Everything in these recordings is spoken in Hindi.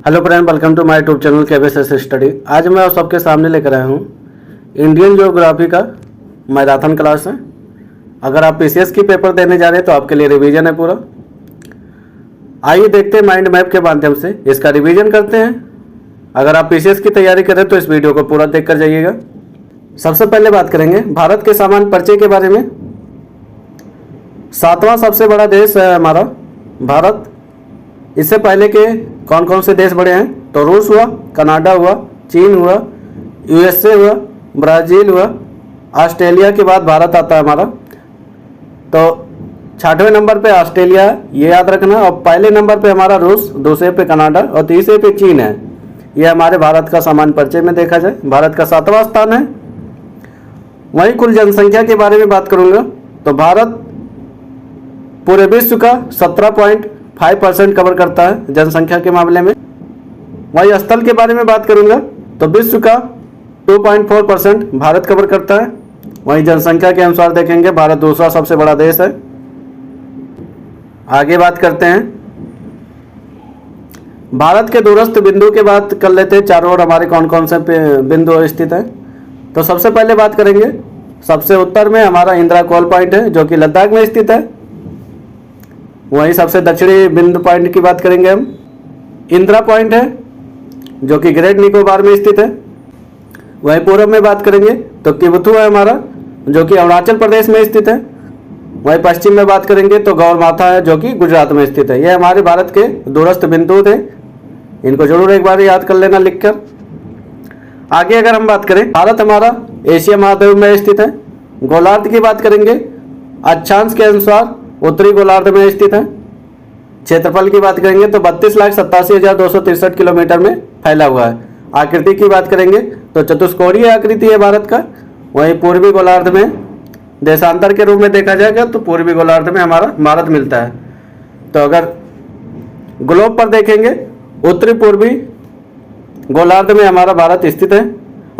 Hello friend, welcome to my YouTube channel KBS study. आज मैं आप सबके सामने लेकर आया हूँ इंडियन ज्योग्राफी का मैराथन क्लास है। अगर आप पीसीएस की पेपर देने जा रहे हैं तो आपके लिए रिवीजन है पूरा। आइए देखते हैं माइंड मैप के माध्यम से इसका रिवीजन करते हैं। अगर आप पीसीएस की तैयारी करें तो इस वीडियो को पूरा देख कर जाइएगा। सबसे पहले बात करेंगे भारत के सामान्य परिचय के बारे में। 7वां सबसे बड़ा देश है हमारा भारत। इससे पहले के कौन कौन से देश बड़े हैं तो रूस हुआ, कनाडा हुआ, चीन हुआ, यूएसए हुआ, ब्राज़ील हुआ, ऑस्ट्रेलिया के बाद भारत आता है हमारा। तो 6वें नंबर पे ऑस्ट्रेलिया है, ये याद रखना। और पहले नंबर पे हमारा रूस, दूसरे पे कनाडा और तीसरे पे चीन है। ये हमारे भारत का सामान्य परिचय में देखा जाए भारत का 7वां स्थान है। वहीं कुल जनसंख्या के बारे में बात करूँगा तो भारत पूरे विश्व का 17.5% कवर करता है जनसंख्या के मामले में। वहीं स्थल के बारे में बात करूंगा तो विश्व का 2.4% भारत कवर करता है। वहीं जनसंख्या के अनुसार देखेंगे भारत दूसरा सबसे बड़ा देश है। आगे बात करते हैं भारत के दूरस्थ बिंदु के बात कर लेते हैं। चारों ओर हमारे कौन कौन से बिंदु स्थित है तो सबसे पहले बात करेंगे सबसे उत्तर में हमारा इंदिरा कोल पॉइंट है जो कि लद्दाख में स्थित है। वहीं सबसे दक्षिणी बिंदु पॉइंट की बात करेंगे हम इंदिरा पॉइंट है जो कि ग्रेट निकोबार में स्थित है। वहीं पूर्व में बात करेंगे तो किबुथु है हमारा जो कि अरुणाचल प्रदेश में स्थित है। वहीं पश्चिम में बात करेंगे तो गौर माथा है जो कि गुजरात में स्थित है। यह हमारे भारत के दूरस्थ बिंदु थे, इनको जरूर एक बार याद कर लेना लिखकर। आगे अगर हम बात करें भारत हमारा एशिया महाद्वीप में स्थित है। गोलार्ध की बात करेंगे अक्षांश के अनुसार उत्तरी गोलार्ध में स्थित है। क्षेत्रफल की बात करेंगे तो 32,87,263 किलोमीटर में फैला हुआ है। आकृति की बात करेंगे तो चतुष्कोणीय आकृति है भारत का। वहीं पूर्वी गोलार्ध में देशांतर के रूप में देखा जाएगा तो पूर्वी गोलार्ध में हमारा भारत मिलता है। तो अगर ग्लोब पर देखेंगे उत्तरी पूर्वी गोलार्ध में हमारा भारत स्थित है।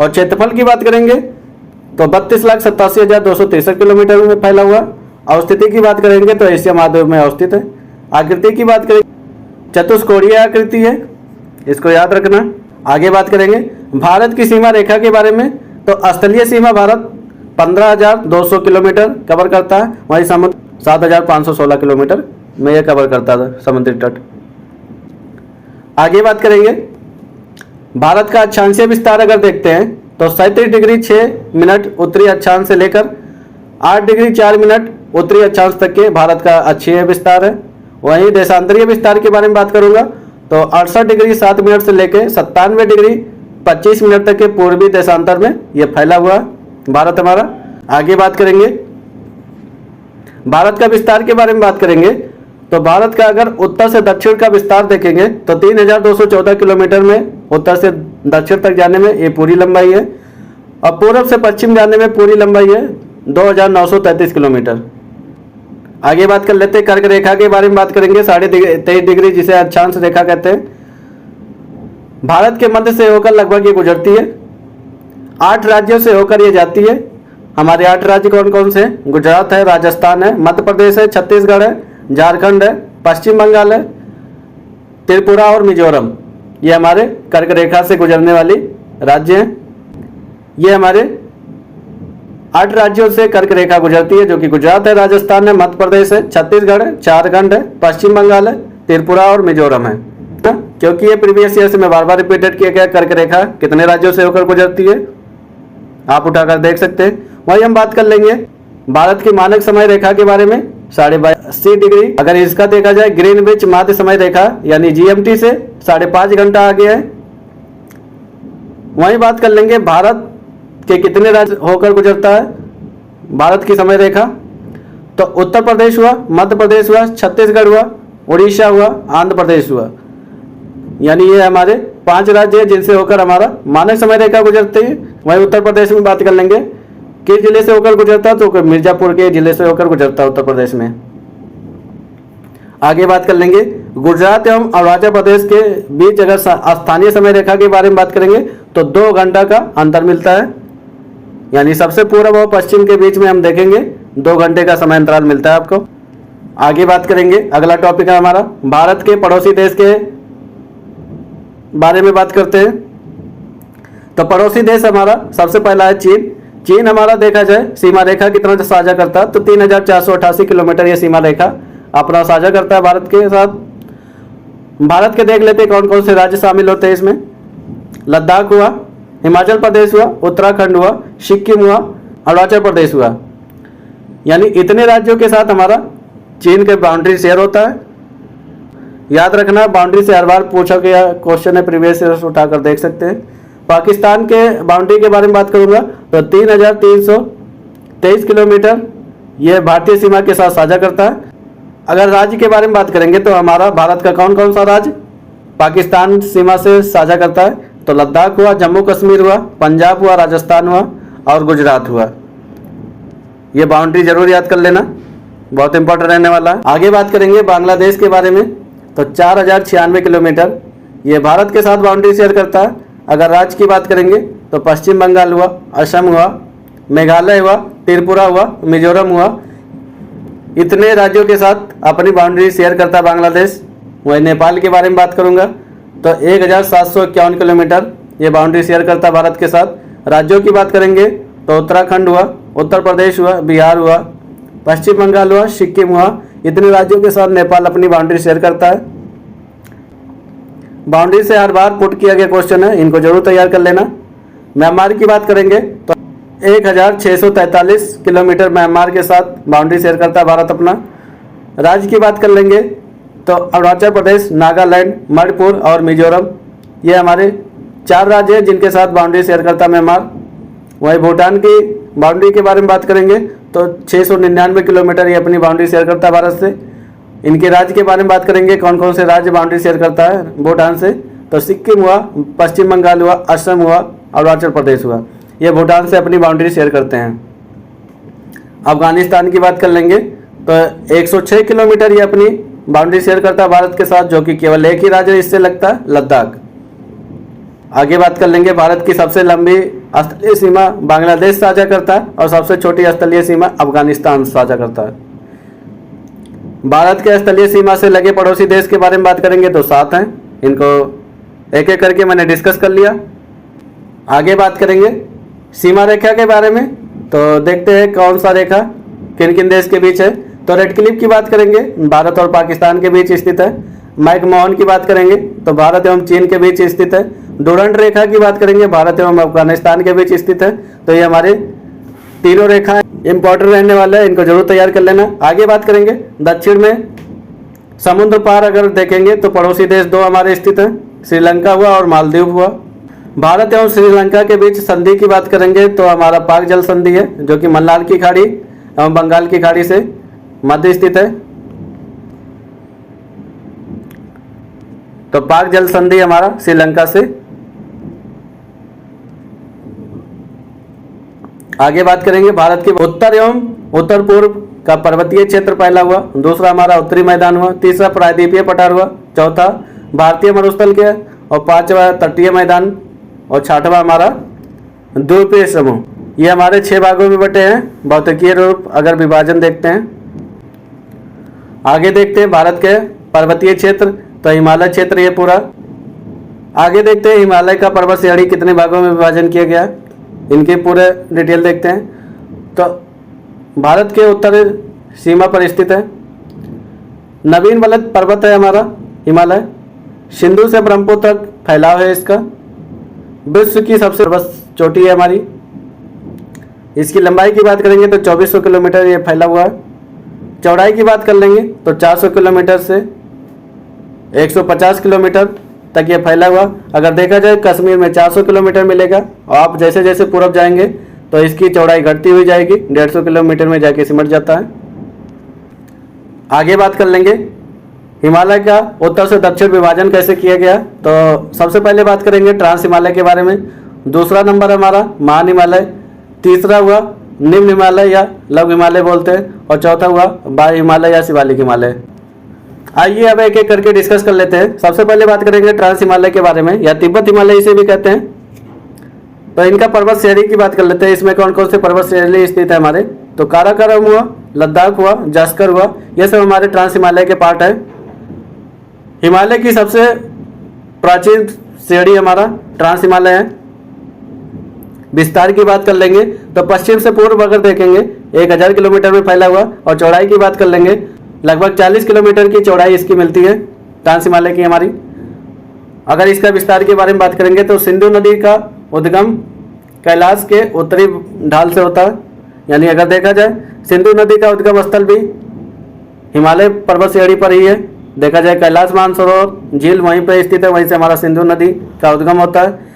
और क्षेत्रफल की बात करेंगे तो 32,87,263 किलोमीटर में फैला हुआ। अवस्थिति की बात करेंगे तो एशिया महाद्वीप में अवस्थित है। आकृति की बात करेंगे चतुष्कोणीय आकृति है, इसको याद रखना। आगे बात करेंगे भारत की सीमा रेखा के बारे में तो स्थलीय सीमा भारत 15,200 किलोमीटर कवर करता है। वहीं समुद्र 7,516 किलोमीटर में यह कवर करता है समुद्री तट। आगे बात करेंगे भारत का अक्षांशीय विस्तार अगर देखते हैं तो 37 डिग्री 6 मिनट उत्तरी अक्षांश से लेकर 8 डिग्री 4 मिनट उत्तरी अक्षांश तक के भारत का अक्षीय विस्तार है। वहीं देशांतरीय विस्तार के बारे में बात करूंगा तो 68 डिग्री 7 मिनट से लेकर 97 डिग्री 25 मिनट तक के पूर्वी देशांतर में यह फैला हुआ भारत हमारा। आगे बात करेंगे भारत का विस्तार के बारे में बात करेंगे तो भारत का अगर उत्तर से दक्षिण का विस्तार देखेंगे तो 3,214 किलोमीटर में उत्तर से दक्षिण तक जाने में ये पूरी लंबाई है। और पूर्व से पश्चिम जाने में पूरी लंबाई है 2,933 किलोमीटर। आगे बात कर लेते हैं कर्क रेखा के बारे में बात करेंगे। 23.5 डिग्री जिसे अक्षांश रेखा कहते हैं, भारत के मध्य से होकर लगभग ये गुजरती है। 8 राज्यों से होकर ये जाती है। हमारे 8 राज्य कौन कौन से हैं? गुजरात है, राजस्थान है, मध्य प्रदेश है, छत्तीसगढ़ है, झारखंड है, पश्चिम बंगाल है, त्रिपुरा और मिजोरम। ये हमारे कर्क रेखा से गुजरने वाली राज्य हैं। ये हमारे 8 राज्यों से कर्क रेखा गुजरती है जो कि गुजरात है, राजस्थान है, मध्य प्रदेश है, छत्तीसगढ़ है, झारखंड है, पश्चिम बंगाल है, त्रिपुरा और मिजोरम है। क्योंकि ये प्रीवियस ईयर से मैं बार बार रिपीटेड किया गया कर्क रेखा कितने राज्यों से होकर गुजरती है आप उठाकर देख सकते हैं। वही हम बात कर लेंगे भारत की मानक समय रेखा के बारे में 82.5 डिग्री। अगर इसका देखा जाए ग्रीनविच माध्य समय रेखा यानी जीएमटी से 5.5 घंटा आगे है। वही बात कर लेंगे भारत के कितने राज्य होकर गुजरता है भारत की समय रेखा तो उत्तर प्रदेश हुआ, मध्य प्रदेश हुआ, छत्तीसगढ़ हुआ, उड़ीसा हुआ, आंध्र प्रदेश हुआ। यानी ये हमारे 5 राज्य हैं जिनसे होकर हमारा मानक समय रेखा गुजरती है। वहीं उत्तर प्रदेश में बात कर लेंगे किस जिले से होकर गुजरता है तो मिर्जापुर के जिले से होकर गुजरता है उत्तर प्रदेश में। आगे बात कर लेंगे गुजरात एवं अरुणाचल प्रदेश के बीच अगर स्थानीय समय रेखा के बारे में बात करेंगे तो 2 घंटा का अंतर मिलता है। यानी सबसे पूर्व और पश्चिम के बीच में हम देखेंगे 2 घंटे का समय अंतराल मिलता है आपको। आगे बात करेंगे, अगला टॉपिक है हमारा भारत के पड़ोसी देश के बारे में बात करते हैं। तो पड़ोसी देश हमारा सबसे पहला है चीन। चीन हमारा देखा जाए सीमा रेखा कितना साझा करता है तो 3488 किलोमीटर ये सीमा रेखा अपना साझा करता है भारत के साथ। भारत के देख लेते हैं कौन कौन से राज्य शामिल होते हैं इसमें। लद्दाख हुआ, हिमाचल प्रदेश हुआ, उत्तराखंड हुआ, सिक्किम हुआ, अरुणाचल प्रदेश हुआ। यानी इतने राज्यों के साथ हमारा चीन के बाउंड्री शेयर होता है। याद रखना बाउंड्री से हर बार पूछा गया क्वेश्चन है, प्रीवियस ईयर उठाकर देख सकते हैं। पाकिस्तान के बाउंड्री के बारे में बात करूंगा तो 3323 किलोमीटर यह भारतीय सीमा के साथ साझा करता है। अगर राज्य के बारे में बात करेंगे तो हमारा भारत का कौन कौन सा राज्य पाकिस्तान सीमा से साझा करता है तो लद्दाख हुआ, जम्मू कश्मीर हुआ, पंजाब हुआ, राजस्थान हुआ और गुजरात हुआ। ये बाउंड्री जरूर याद कर लेना, बहुत इंपॉर्टेंट रहने वाला है। आगे बात करेंगे बांग्लादेश के बारे में तो 4096 किलोमीटर ये भारत के साथ बाउंड्री शेयर करता है। अगर राज्य की बात करेंगे तो पश्चिम बंगाल हुआ, असम हुआ, मेघालय हुआ, त्रिपुरा हुआ, मिजोरम हुआ। इतने राज्यों के साथ अपनी बाउंड्री शेयर करता है बांग्लादेश। वही नेपाल के बारे में बात करूंगा तो 1751 किलोमीटर ये बाउंड्री शेयर करता है भारत के साथ। राज्यों की बात करेंगे तो उत्तराखंड हुआ, उत्तर प्रदेश हुआ, बिहार हुआ, पश्चिम बंगाल हुआ, सिक्किम हुआ। इतने राज्यों के साथ नेपाल अपनी बाउंड्री शेयर करता है। बाउंड्री से हर बार पुट किया गया क्वेश्चन है, इनको जरूर तैयार कर लेना। म्यांमार की बात करेंगे तो 1643 किलोमीटर म्यांमार के साथ बाउंड्री शेयर करता है भारत अपना। राज्य की बात कर लेंगे तो अरुणाचल प्रदेश, नागालैंड, मणिपुर और मिजोरम ये हमारे 4 राज्य हैं जिनके साथ बाउंड्री शेयर करता है म्यांमार। वहीं भूटान की बाउंड्री के बारे में बात करेंगे तो 699 किलोमीटर ये अपनी बाउंड्री शेयर करता है भारत से। इनके राज्य के बारे में बात करेंगे कौन कौन से राज्य बाउंड्री शेयर करता है भूटान से तो सिक्किम हुआ, पश्चिम बंगाल हुआ, असम हुआ, अरुणाचल प्रदेश हुआ। ये भूटान से अपनी बाउंड्री शेयर करते हैं। अफगानिस्तान की बात कर लेंगे तो 106 किलोमीटर ये अपनी बाउंड्री शेयर करता है भारत के साथ, जो कि केवल एक ही राज्य इससे लगता है, लद्दाख। आगे बात कर लेंगे भारत की सबसे लंबी स्थलीय सीमा बांग्लादेश साझा करता है और सबसे छोटी स्थलीय सीमा अफगानिस्तान साझा करता है। भारत के स्थलीय सीमा से लगे पड़ोसी देश के बारे में बात करेंगे तो 7 हैं। इनको एक एक करके मैंने डिस्कस कर लिया। आगे बात करेंगे सीमा रेखा के बारे में तो देखते हैं कौन सा रेखा किन किन देश के बीच है। तो रेड क्लिफ की बात करेंगे, भारत और पाकिस्तान के बीच स्थित है। मैकमोहन की बात करेंगे तो भारत एवं चीन के बीच स्थित है। डोरंड रेखा की बात करेंगे भारत एवं अफगानिस्तान के बीच स्थित है। तो ये हमारे तीनों रेखाएं इंपॉर्टेंट रहने वाले हैं, इनको जरूर तैयार कर लेना। आगे बात करेंगे दक्षिण में समुद्र पार अगर देखेंगे तो पड़ोसी देश 2 हमारे स्थित हैं, श्रीलंका हुआ और मालदीव हुआ। भारत एवं श्रीलंका के बीच संधि की बात करेंगे तो हमारा पाक जल संधि है, जो कि मन्नार की खाड़ी एवं बंगाल की खाड़ी से मध्य स्थित है। तो पाक जल संधि हमारा श्रीलंका से। आगे बात करेंगे भारत के उत्तर एवं उत्तर पूर्व का पर्वतीय क्षेत्र पहला हुआ, दूसरा हमारा उत्तरी मैदान हुआ, तीसरा प्रायद्वीपीय पठार हुआ, चौथा भारतीय मरुस्थल के और 5वां तटीय मैदान और 6वां हमारा द्वीपीय समूह। ये हमारे 6 भागों में बटे हैं भौतिकीय रूप अगर विभाजन देखते हैं। आगे देखते हैं भारत के पर्वतीय क्षेत्र तो हिमालय क्षेत्र ये पूरा। आगे देखते हैं हिमालय का पर्वत श्रेणी कितने भागों में विभाजन किया गया, इनके पूरे डिटेल देखते हैं। तो भारत के उत्तर सीमा पर स्थित है। नवीन बलद पर्वत है हमारा हिमालय, सिंधु से ब्रह्मपुत्र तक फैलाव है इसका। विश्व की सबसे सर्वोच्च चोटी है हमारी। इसकी लंबाई की बात करेंगे तो 2400 किलोमीटर ये फैला हुआ है। चौड़ाई की बात कर लेंगे तो 400 किलोमीटर से 150 किलोमीटर तक ये फैला हुआ। अगर देखा जाए कश्मीर में 400 किलोमीटर मिलेगा और आप जैसे जैसे पूरब जाएंगे तो इसकी चौड़ाई घटती हुई जाएगी, 150 किलोमीटर में जाके सिमट जाता है। आगे बात कर लेंगे हिमालय का उत्तर से दक्षिण विभाजन कैसे किया गया। तो सबसे पहले बात करेंगे ट्रांस हिमालय के बारे में। दूसरा नंबर हमारा महान हिमालय, तीसरा हुआ निम्न हिमालय या लघु हिमालय बोलते हैं, और चौथा हुआ वायु हिमालय या शिवालिक हिमालय। आइए अब एक एक करके डिस्कस कर लेते हैं। सबसे पहले बात करेंगे ट्रांस हिमालय के बारे में या तिब्बत हिमालय इसे भी कहते हैं। तो इनका पर्वत श्रेणी की बात कर लेते हैं। इसमें कौन कौन से पर्वत श्रेणी स्थित है हमारे, तो काराकोरम हुआ, लद्दाख हुआ, जास्कर हुआ, यह सब हमारे ट्रांस हिमालय के पार्ट है। हिमालय की सबसे प्राचीन श्रेणी हमारा ट्रांस हिमालय है। विस्तार की बात कर लेंगे तो पश्चिम से पूर्व अगर देखेंगे 1000 किलोमीटर में फैला हुआ, और चौड़ाई की बात कर लेंगे लगभग 40 किलोमीटर की चौड़ाई इसकी मिलती है ट्रांस हिमालय की हमारी। अगर इसका विस्तार के बारे में बात करेंगे तो सिंधु नदी का उद्गम कैलाश के उत्तरी ढाल से होता है, यानी अगर देखा जाए सिंधु नदी का उद्गम स्थल भी हिमालय पर्वत श्रेणी पर ही है। देखा जाए कैलाश मानसरोवर झील वहीं पर स्थित है, वहीं से हमारा सिंधु नदी का उद्गम होता है।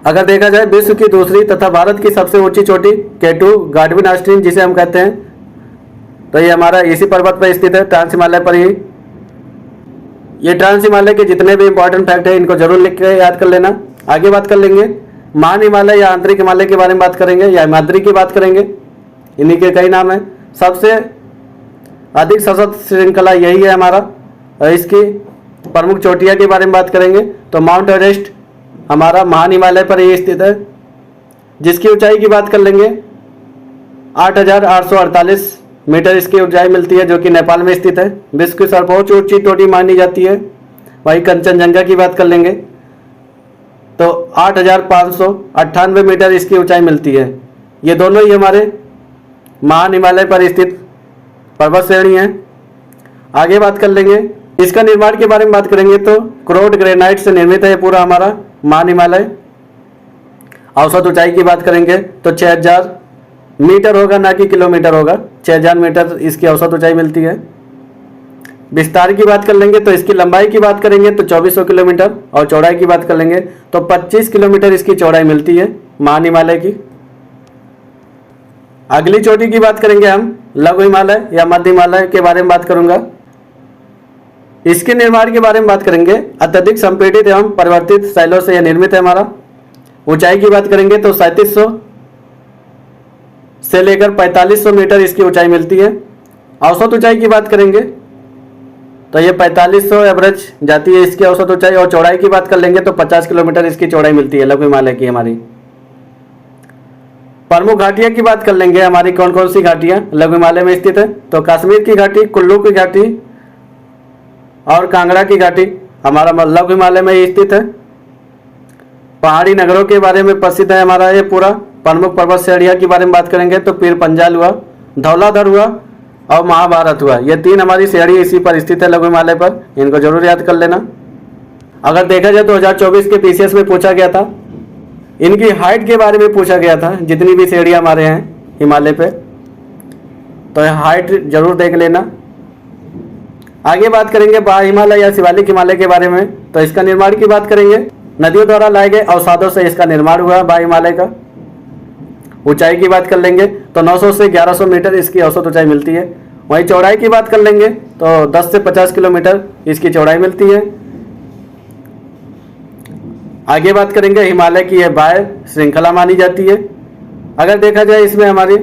अगर देखा जाए विश्व की दूसरी तथा भारत की सबसे ऊंची चोटी K2 गाडविन ऑस्टिन जिसे हम कहते हैं, तो ये हमारा इसी पर्वत पर स्थित है, ट्रांस हिमालय पर ही। ये ट्रांस हिमालय के जितने भी इंपॉर्टेंट फैक्ट है इनको जरूर लिख के याद कर लेना। आगे बात कर लेंगे महान हिमालय या आंतरिक हिमालय के बारे में बात करेंगे, या हिमाद्री की बात करेंगे। इन्हीं के कई नाम हैं। सबसे अधिक सशक्त श्रृंखला यही है हमारा। और इसकी प्रमुख चोटियाँ के बारे में बात करेंगे तो माउंट एवरेस्ट हमारा महान हिमालय पर ही स्थित है, जिसकी ऊंचाई की बात कर लेंगे 8,848 मीटर इसकी ऊंचाई मिलती है, जो कि नेपाल में स्थित है। विश्व की सर्वोच्च ऊंची चोटी मानी जाती है। वहीं कंचनजंगा की बात कर लेंगे तो 8,598 मीटर इसकी ऊंचाई मिलती है। ये दोनों ही हमारे महान हिमालय पर स्थित पर्वत श्रेणी हैं। आगे बात कर लेंगे इसका निर्माण के बारे में बात करेंगे तो क्रोड ग्रेनाइट से निर्मित है ये पूरा हमारा महान हिमालय। औसत ऊंचाई की बात करेंगे तो 6000 मीटर होगा, ना कि किलोमीटर होगा। 6000 मीटर इसकी औसत ऊंचाई मिलती है। विस्तार की बात कर लेंगे तो इसकी लंबाई की बात करेंगे तो 2400 किलोमीटर, और चौड़ाई की बात कर लेंगे तो 25 किलोमीटर इसकी चौड़ाई मिलती है महान हिमालय की। अगली चोटी की बात करेंगे हम लघु हिमालय या मध्य हिमालय के बारे में बात करूंगा। इसके निर्माण के बारे में बात करेंगे। अत्यधिक संपीड़ित एवं परिवर्तित शैलों से यह निर्मित है हमारा। ऊंचाई की बात करेंगे तो 3700 से लेकर 4500 मीटर इसकी ऊंचाई मिलती है। औसत ऊंचाई की बात करेंगे तो ये 4500 एवरेज जाती है इसकी औसत ऊंचाई, और चौड़ाई की बात कर लेंगे तो 50 किलोमीटर इसकी चौड़ाई मिलती है लघु हिमालय की हमारी। प्रमुख घाटियां की बात कर लेंगे हमारी कौन कौन सी घाटियां लघु हिमालय में स्थित है तो कश्मीर की घाटी, कुल्लू की घाटी और कांगड़ा की घाटी हमारा लघु हिमालय में ही स्थित है। पहाड़ी नगरों के बारे में प्रसिद्ध है हमारा ये पूरा। प्रमुख पर्वत श्रेणियां के बारे में बात करेंगे तो पीर पंजाल हुआ, धौलाधर हुआ और महाभारत हुआ। ये तीन हमारी श्रेणी इसी पर स्थित है लघु हिमालय पर, इनको जरूर याद कर लेना। अगर देखा जाए 2024 के PCS में पूछा गया था, इनकी हाइट के बारे में पूछा गया था, जितनी भी श्रेणियाँ हमारे हैं हिमालय पे, तो हाइट जरूर देख लेना। आगे बात करेंगे बाह्य हिमालय या शिवालिक हिमालय के बारे में, तो इसका निर्माण की बात करेंगे। नदियों द्वारा लाए गए अवसादों से इसका निर्माण हुआ बाह्य हिमालय का। ऊंचाई की बात कर लेंगे तो 900 से 1100 मीटर इसकी औसत ऊंचाई मिलती है। वहीं चौड़ाई की बात कर लेंगे तो 10 से 50 किलोमीटर इसकी चौड़ाई मिलती है। आगे बात करेंगे हिमालय की यह बाह्य श्रृंखला मानी जाती है। अगर देखा जाए इसमें हमारी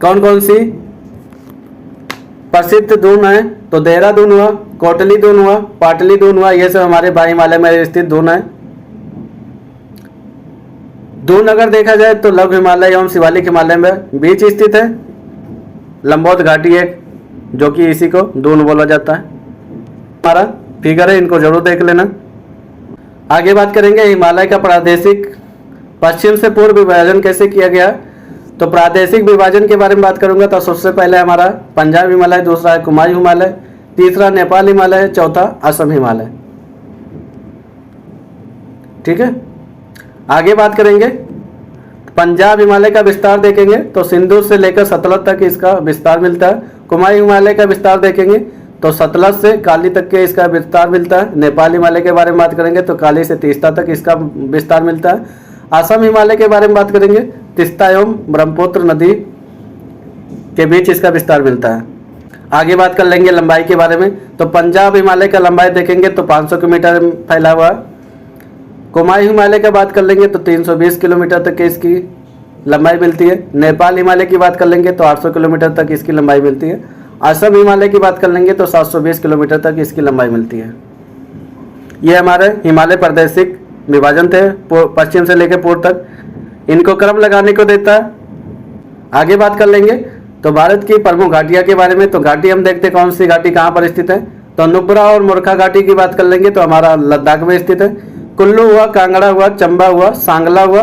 कौन कौन सी प्रसिद्ध दून है तो देहरादून हुआ, कोटली दून हुआ, पाटली दून हुआ, ये सब हमारे बाह्य हिमालय में स्थित दून है। दून अगर देखा जाए तो लघु हिमालय एवं शिवालिक हिमालय में बीच स्थित है। लंबोद घाटी एक जो कि इसी को दून बोला जाता है। हमारा फिगर है, इनको जरूर देख लेना। आगे बात करेंगे हिमालय का प्रादेशिक पश्चिम से पूर्व विभाजन कैसे किया गया। तो प्रादेशिक विभाजन के बारे में बात करूंगा तो सबसे पहले हमारा पंजाब हिमालय, दूसरा है कुमायूं हिमालय, तीसरा नेपाल हिमालय, चौथा असम हिमालय। ठीक है। आगे बात करेंगे पंजाब हिमालय का विस्तार देखेंगे तो सिंधु से लेकर सतलज तक इसका विस्तार मिलता है। कुमायूं हिमालय का विस्तार देखेंगे तो सतलज से काली तक के इसका विस्तार मिलता है। नेपाल हिमालय के बारे में बात करेंगे तो काली से तीस्ता तक इसका विस्तार मिलता है। असम हिमालय के बारे में बात करेंगे तीस्ता एवं ब्रह्मपुत्र नदी के बीच इसका विस्तार मिलता है। आगे बात कर लेंगे लंबाई के बारे में तो पंजाब हिमालय का लंबाई देखेंगे तो 500 किलोमीटर फैला हुआ है। कुमायूं हिमालय का बात कर लेंगे तो 320 किलोमीटर तक इसकी लंबाई मिलती है। नेपाल हिमालय की बात कर लेंगे तो 800 किलोमीटर तक इसकी लंबाई मिलती है। असम हिमालय की बात कर लेंगे तो 720 किलोमीटर तक इसकी लंबाई मिलती है। ये हमारे हिमालय प्रादेशिक विभाजन थे पश्चिम से लेकर पूर्व तक, इनको क्रम लगाने को देता है। आगे बात कर लेंगे तो भारत की प्रमुख घाटियाँ के बारे में। तो घाटी हम देखते कौन सी घाटी कहाँ पर स्थित है तो नुब्रा और मुरखा घाटी की बात कर लेंगे तो हमारा लद्दाख में स्थित है। कुल्लू हुआ, कांगड़ा हुआ, चंबा हुआ, सांगला हुआ,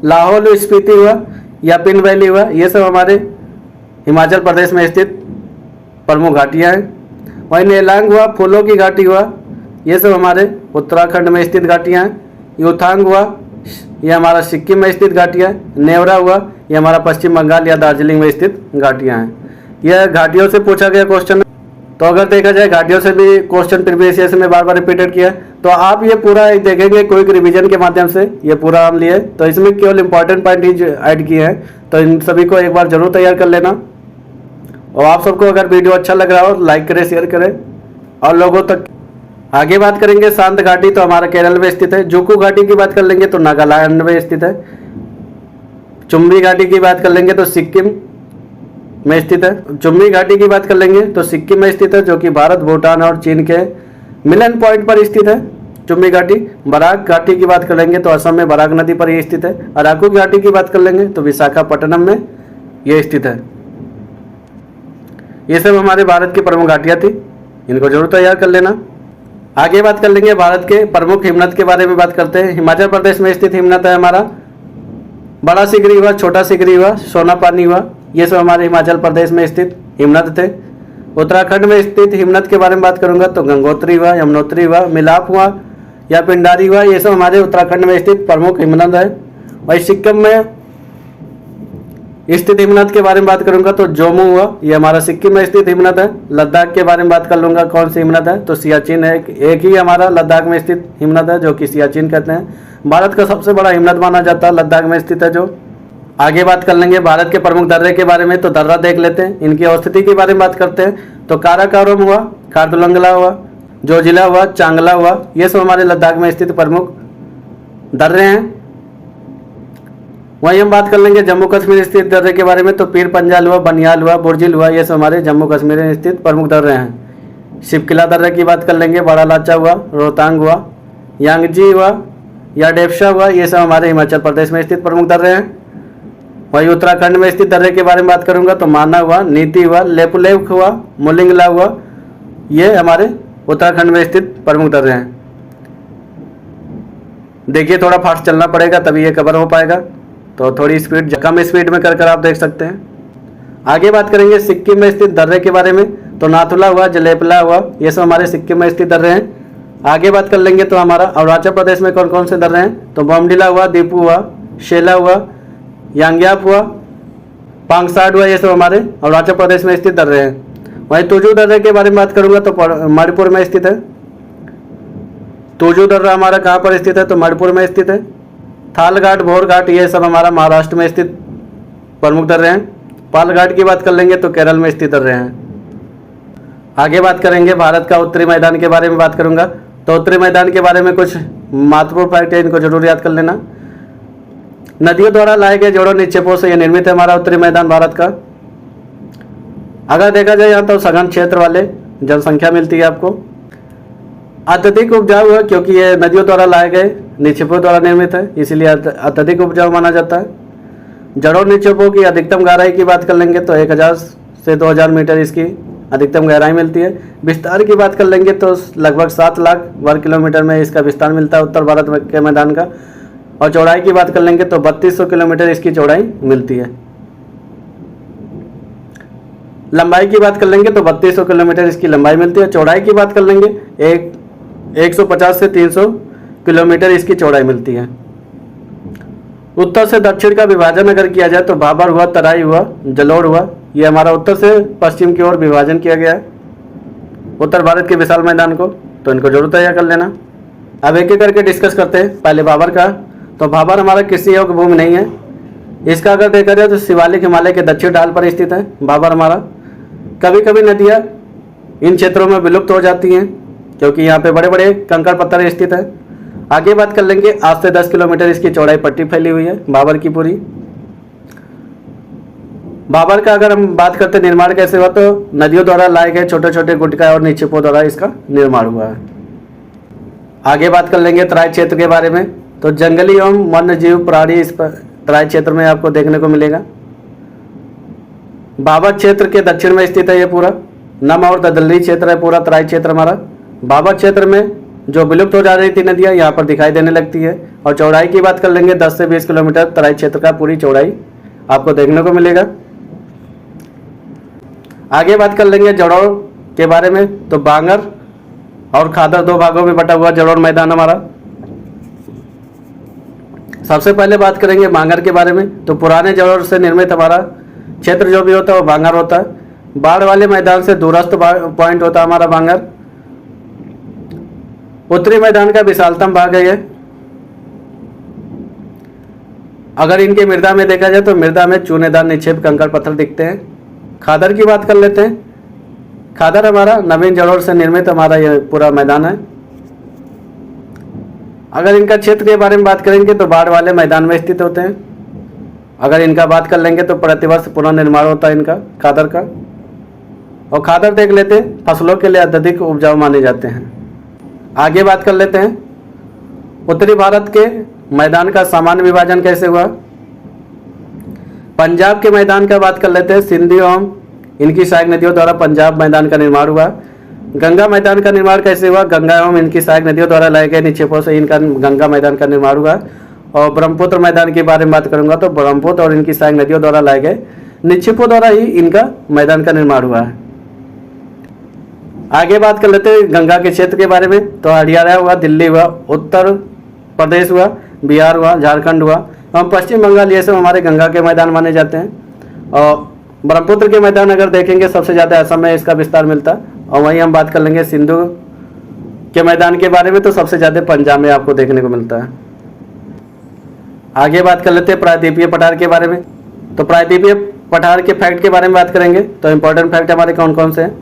लाहौल स्पीति हुआ, यापिन वैली हुआ, ये सब हमारे हिमाचल प्रदेश में स्थित प्रमुख घाटियाँ हैं। वहीं नेलांग हुआ, फूलों की घाटी हुआ, ये सब हमारे उत्तराखंड में स्थित घाटियाँ हैं। यूथांग हुआ, ये हमारा सिक्किम में स्थित घाटियाँ हैं। नेवरा हुआ, ये हमारा पश्चिम बंगाल या दार्जिलिंग में स्थित घाटियाँ हैं। यह घाटियों से पूछा गया क्वेश्चन है। तो अगर देखा जाए घाटियों से भी क्वेश्चन प्रीवियस ईयर से मैं बार बार रिपीटेड किया है, तो आप ये पूरा देखेंगे क्विक रिवीजन के माध्यम से ये पूरा हम लिए, तो इसमें केवल इंपॉर्टेंट पॉइंट ही ऐड किए हैं। तो इन सभी को एक बार जरूर तैयार कर लेना। और आप सबको अगर वीडियो अच्छा लग रहा हो लाइक करें, शेयर करें और लोगों तक। आगे बात करेंगे शांत घाटी, तो हमारा केरल में स्थित है। जुकू घाटी की बात कर लेंगे तो नागालैंड में स्थित है। चुम्बी घाटी की बात कर लेंगे तो सिक्किम में स्थित है। चुम्बी घाटी की बात कर लेंगे तो सिक्किम में स्थित है, जो कि भारत, भूटान और चीन के मिलन पॉइंट पर स्थित है चुम्बी घाटी। बराक घाटी की बात कर लेंगे तो असम में बराक नदी पर ये स्थित है। अराकू घाटी की बात कर लेंगे तो विशाखापट्टनम में ये स्थित है। ये सब हमारे भारत की प्रमुख घाटियाँ थी, इनको जरूर तैयार कर लेना। आगे बात कर लेंगे भारत के प्रमुख हिमनद के बारे में बात करते हैं। हिमाचल प्रदेश में स्थित हिमनद है हमारा बड़ा सिगरी हुआ, छोटा सिगरी हुआ, सोना पानी हुआ, ये सब हमारे हिमाचल प्रदेश में स्थित हिमनद थे। उत्तराखंड में स्थित हिमनद के बारे में बात करूंगा तो गंगोत्री हुआ, यमुनोत्री हुआ, मिलाप हुआ या पिंडारी हुआ, ये सब हमारे उत्तराखंड में स्थित प्रमुख हिमनद है। वही सिक्किम में स्थित हिमनद के बारे में बात करूंगा तो जोमू हुआ, ये हमारा सिक्किम में स्थित हिमनद है। लद्दाख के बारे में बात कर लूंगा कौन सी हिमनद है तो सियाचिन है, एक ही हमारा लद्दाख में स्थित हिमनद है जो कि सियाचिन कहते हैं। भारत का सबसे बड़ा हिमनद माना जाता है, लद्दाख में स्थित है जो। आगे बात कर लेंगे भारत के प्रमुख दर्रे के बारे में, तो दर्रा देख लेते हैं। इनकी अवस्थिति के बारे में बात करते हैं तो काराकोरम हुआ, खारदुलंगला हुआ, जोजिला हुआ, चांगला हुआ, ये सब हमारे लद्दाख में स्थित प्रमुख दर्रे हैं। वहीं हम बात कर लेंगे जम्मू कश्मीर स्थित दर्रे के बारे में तो पीर पंजाल हुआ, बनियाल हुआ, बुर्जिल हुआ, ये सब हमारे जम्मू कश्मीर में स्थित प्रमुख दर्रे हैं। शिवकिला दर्रे की बात कर लेंगे, बड़ा लाचा हुआ, रोहतांग हुआ, यांगजी हुआ या डेप्शा हुआ, ये सब हमारे हिमाचल प्रदेश में स्थित प्रमुख दर्रे हैं। वहीं उत्तराखंड में स्थित दर्रे के बारे में बात करूंगा तो माना हुआ, नीति हुआ, लेपुलेख हुआ, मुलिंगला हुआ, ये हमारे उत्तराखंड में स्थित प्रमुख दर्रे हैं। देखिए थोड़ा फास्ट चलना पड़ेगा तभी ये कवर हो पाएगा, तो थोड़ी स्पीड कम स्पीड में कर आप देख सकते हैं। आगे बात करेंगे सिक्किम में स्थित दर्रे के बारे में तो नाथुला हुआ, जलेपला हुआ, ये सब हमारे सिक्किम में स्थित दर्रे हैं। आगे बात कर लेंगे तो हमारा अरुणाचल प्रदेश में कौन कौन से दर्रे हैं तो बॉमडिला हुआ, दीपू हुआ, शेला हुआ, यांग्याप हुआ, पांगसाड हुआ, ये सब हमारे अरुणाचल प्रदेश में स्थित दर्रे हैं। वहीं तुजू दर्रे के बारे में बात करूंगा तो मणिपुर में स्थित है। तुजू दर्रा हमारा कहाँ पर स्थित है तो मणिपुर में स्थित है। थालघाट, भोरघाट, ये सब हमारा महाराष्ट्र में स्थित प्रमुख दर्रे हैं। पालघाट की बात कर लेंगे तो केरल में स्थित दर्रे हैं। आगे बात करेंगे भारत का उत्तरी मैदान के बारे में बात करूंगा तो उत्तरी मैदान के बारे में कुछ महत्वपूर्ण फैक्ट है, इनको जरूर याद कर लेना। नदियों द्वारा लाए गए जोड़ों निक्षेपों से यह निर्मित है हमारा उत्तरी मैदान भारत का। अगर देखा जाए यहाँ तो सघन क्षेत्र वाले जनसंख्या मिलती है आपको। अत्यधिक उपजाऊ है क्योंकि ये नदियों द्वारा लाए गए निक्षेपों द्वारा निर्मित है, इसीलिए अत्यधिक उपजाऊ माना जाता है। जड़ों निक्षेपों की अधिकतम गहराई की बात कर लेंगे तो 1000 से 2000 मीटर इसकी अधिकतम गहराई मिलती है। विस्तार की बात कर लेंगे तो लगभग 7 लाख वर्ग किलोमीटर में इसका विस्तार मिलता है उत्तर भारत के मैदान का। और चौड़ाई की बात कर लेंगे तो 3200 किलोमीटर इसकी चौड़ाई मिलती है। लंबाई की बात कर लेंगे तो 3200 किलोमीटर इसकी लंबाई मिलती है। चौड़ाई की बात कर लेंगे 150 से 300 किलोमीटर इसकी चौड़ाई मिलती है। उत्तर से दक्षिण का विभाजन अगर किया जाए तो भाबर हुआ, तराई हुआ, जलोढ़ हुआ, ये हमारा उत्तर से पश्चिम की ओर विभाजन किया गया है उत्तर भारत के विशाल मैदान को, तो इनको जरूर तैयार कर लेना। अब एक एक करके डिस्कस करते हैं। पहले भाबर का, तो भाबर हमारा कृषि योग्य भूमि नहीं है। इसका अगर देखा जाए तो शिवालिक हिमालय के दक्षिण ढाल पर स्थित है भाबर हमारा। कभी कभी नदियाँ इन क्षेत्रों में विलुप्त हो जाती हैं क्योंकि यहाँ पे बड़े बड़े कंकड़ पत्थर स्थित है। आगे बात कर लेंगे 8 से 10 किलोमीटर इसकी चौड़ाई पट्टी फैली हुई है भाबर की पूरी। भाबर का अगर हम बात करते हैं निर्माण कैसे हुआ तो नदियों द्वारा लाए गए छोटे छोटे गुटका और निक्षेपों द्वारा इसका निर्माण हुआ है। आगे बात कर लेंगे तराई क्षेत्र के बारे में, तो जंगली एवं वन्य जीव प्राणी इस तराई क्षेत्र में आपको देखने को मिलेगा। भाबर क्षेत्र के दक्षिण में स्थित है ये पूरा। नम और दलदली क्षेत्र है पूरा तराई क्षेत्र हमारा। बाबर क्षेत्र में जो विलुप्त हो जा रही थी नदियाँ यहाँ पर दिखाई देने लगती है। और चौड़ाई की बात कर लेंगे 10 से 20 किलोमीटर तराई क्षेत्र का पूरी चौड़ाई आपको देखने को मिलेगा। आगे बात कर लेंगे जड़ोड़ के बारे में। तो बांगर और खादर 2 भागों में बटा हुआ जड़ोड़ मैदान हमारा। सबसे पहले बात करेंगे बांगर के बारे में। तो पुराने जड़ोड़ से निर्मित हमारा क्षेत्र जो भी होता है वो बांगर होता है। बाढ़ वाले मैदान से दूरस्थ पॉइंट होता है हमारा बांगर। उत्तरी मैदान का विशालतम भाग है ये। अगर इनकी मृदा में देखा जाए तो मृदा में चूनेदार निक्षेप कंकड़ पत्थर दिखते हैं। खादर की बात कर लेते हैं। खादर हमारा नवीन जड़ोड़ से निर्मित हमारा यह पूरा मैदान है। अगर इनका क्षेत्र के बारे में बात करेंगे तो बाढ़ वाले मैदान में स्थित होते हैं। अगर इनका बात कर लेंगे तो प्रतिवर्ष पुनर्निर्माण होता है इनका खादर का। और खादर देख लेते हैं फसलों के लिए अत्यधिक उपजाऊ माने जाते हैं। आगे बात कर लेते हैं उत्तरी भारत के मैदान का सामान्य विभाजन कैसे हुआ। पंजाब के मैदान का बात कर लेते हैं। सिंधु एवं इनकी सहायक नदियों द्वारा पंजाब मैदान का निर्माण हुआ। गंगा मैदान का निर्माण कैसे हुआ। गंगा एवं इनकी सहायक नदियों द्वारा लाए गए निक्षेपों से इनका गंगा मैदान का निर्माण हुआ। और ब्रह्मपुत्र मैदान के बारे में बात करूंगा तो ब्रह्मपुत्र और इनकी सहायक नदियों द्वारा लाए गए निक्षेपों द्वारा ही इनका मैदान का निर्माण हुआ है। आगे बात कर लेते हैं गंगा के क्षेत्र के बारे में। तो हरियाणा हुआ, दिल्ली हुआ, उत्तर प्रदेश हुआ, बिहार हुआ, झारखंड हुआ एवं पश्चिम बंगाल, ये सब हमारे गंगा के मैदान माने जाते हैं। और ब्रह्मपुत्र के मैदान अगर देखेंगे सबसे ज़्यादा असम में इसका विस्तार मिलता है। और वहीं हम बात कर लेंगे सिंधु के मैदान के बारे में तो सबसे ज़्यादा पंजाब में आपको देखने को मिलता है। आगे बात कर लेते हैं प्रायद्वीपीय पठार के बारे में। तो प्रायद्वीपीय पठार के फैक्ट के बारे में बात करेंगे तो इंपॉर्टेंट फैक्ट हमारे कौन कौन से हैं।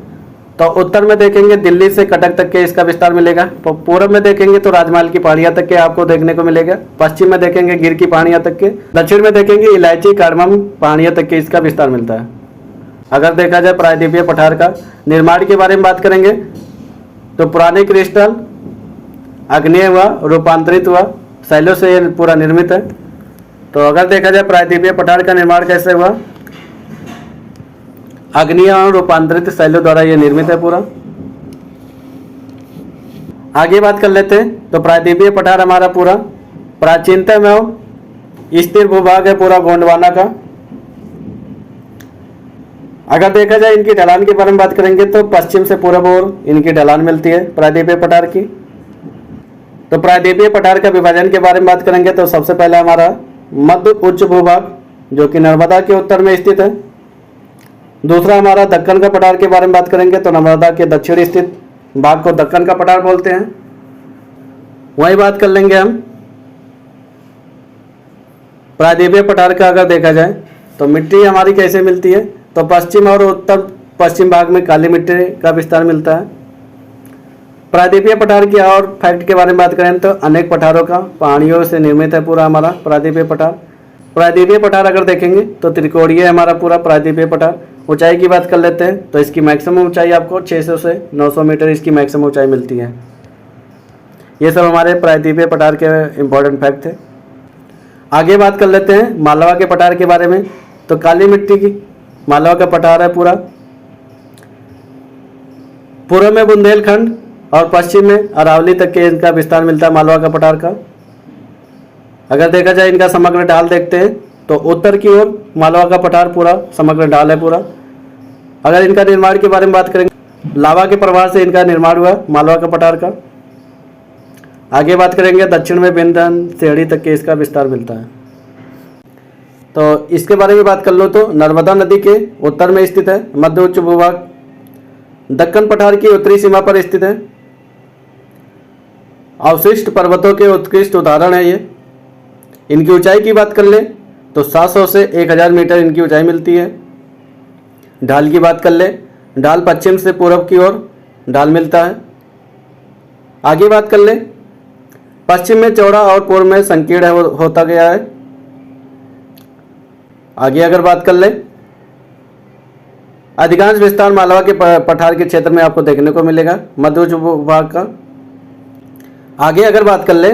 तो उत्तर में देखेंगे दिल्ली से कटक तक के इसका विस्तार मिलेगा। तो पूर्व में देखेंगे तो राजमहल की पहाड़ियां तक के आपको देखने को मिलेगा। पश्चिम में देखेंगे गिर की पहाड़ियां तक के। दक्षिण में देखेंगे इलायची कार्डमम पहाड़ियां तक के इसका विस्तार मिलता है। अगर देखा जाए प्रायद्वीपीय पठार का निर्माण के बारे में बात करेंगे तो पुराने क्रिस्टल आग्नेय हुआ, रूपांतरित हुआ, शैलों से ये पूरा निर्मित है। तो अगर देखा जाए प्रायद्वीपीय पठार का निर्माण कैसे हुआ, आग्नेय और रूपांतरित शैलों द्वारा यह निर्मित है पूरा। आगे बात कर लेते हैं तो प्रायद्वीपीय पठार हमारा पूरा प्राचीनतम एवं स्थिर भूभाग है पूरा गोंडवाना का। अगर देखा जाए इनकी ढलान के बारे में बात करेंगे तो पश्चिम से पूर्व ओर इनकी ढलान मिलती है प्रायद्वीपीय पठार की। तो प्रायद्वीपीय पठार का विभाजन के बारे में बात करेंगे तो सबसे पहले हमारा मध्य उच्च भूभाग जो कि नर्मदा के उत्तर में स्थित है। दूसरा हमारा दक्कन का पठार के बारे में बात करेंगे तो नर्मदा के दक्षिण स्थित भाग को दक्कन का पठार बोलते हैं। वही बात कर लेंगे हम प्रायद्वीपीय पठार का। अगर देखा जाए तो मिट्टी हमारी कैसे मिलती है तो पश्चिम और उत्तर पश्चिम भाग में काली मिट्टी का विस्तार मिलता है। प्रायद्वीपीय पठार की और फैक्ट के बारे में बात करें तो अनेक पठारों का पहाड़ियों से निर्मित है पूरा हमारा प्रायद्वीपीय पठार। प्रायद्वीपीय पठार अगर देखेंगे तो त्रिकोणीय है हमारा पूरा प्रायद्वीपीय पठार। ऊंचाई की बात कर लेते हैं तो इसकी मैक्सिमम ऊंचाई आपको 600 से 900 मीटर इसकी मैक्सिमम ऊंचाई मिलती है। ये सब हमारे प्रायद्वीपीय पठार के इंपॉर्टेंट फैक्ट थे। आगे बात कर लेते हैं मालवा के पठार के बारे में। तो काली मिट्टी की मालवा का पठार है पूरा। पूर्व में बुंदेलखंड और पश्चिम में अरावली तक के इनका विस्तार मिलता है मालवा का पठार का। अगर देखा जाए इनका समग्र ढाल देखते हैं तो उत्तर की ओर मालवा का पठार पूरा समग्र ढाल है पूरा। अगर इनका निर्माण के बारे में बात करेंगे लावा के प्रवाह से इनका निर्माण हुआ मालवा का पठार का। आगे बात करेंगे दक्षिण में बिंदन सेहड़ी तक के इसका विस्तार मिलता है। तो इसके बारे में बात कर लो तो नर्मदा नदी के उत्तर में स्थित है मध्य उच्च भूभाग। दक्कन पठार की उत्तरी सीमा पर स्थित है। अवशिष्ट पर्वतों के उत्कृष्ट उदाहरण है ये। इनकी ऊंचाई की बात कर ले तो 700 से 1000 मीटर इनकी ऊंचाई मिलती है। ढाल की बात कर ले ढाल पश्चिम से पूर्व की ओर ढाल मिलता है। आगे बात कर ले पश्चिम में चौड़ा और पूर्व में संकीर्ण होता गया है। आगे अगर बात कर ले अधिकांश विस्तार मालवा के पठार के क्षेत्र में आपको देखने को मिलेगा मध्य उच्च भूभाग का। आगे अगर बात कर ले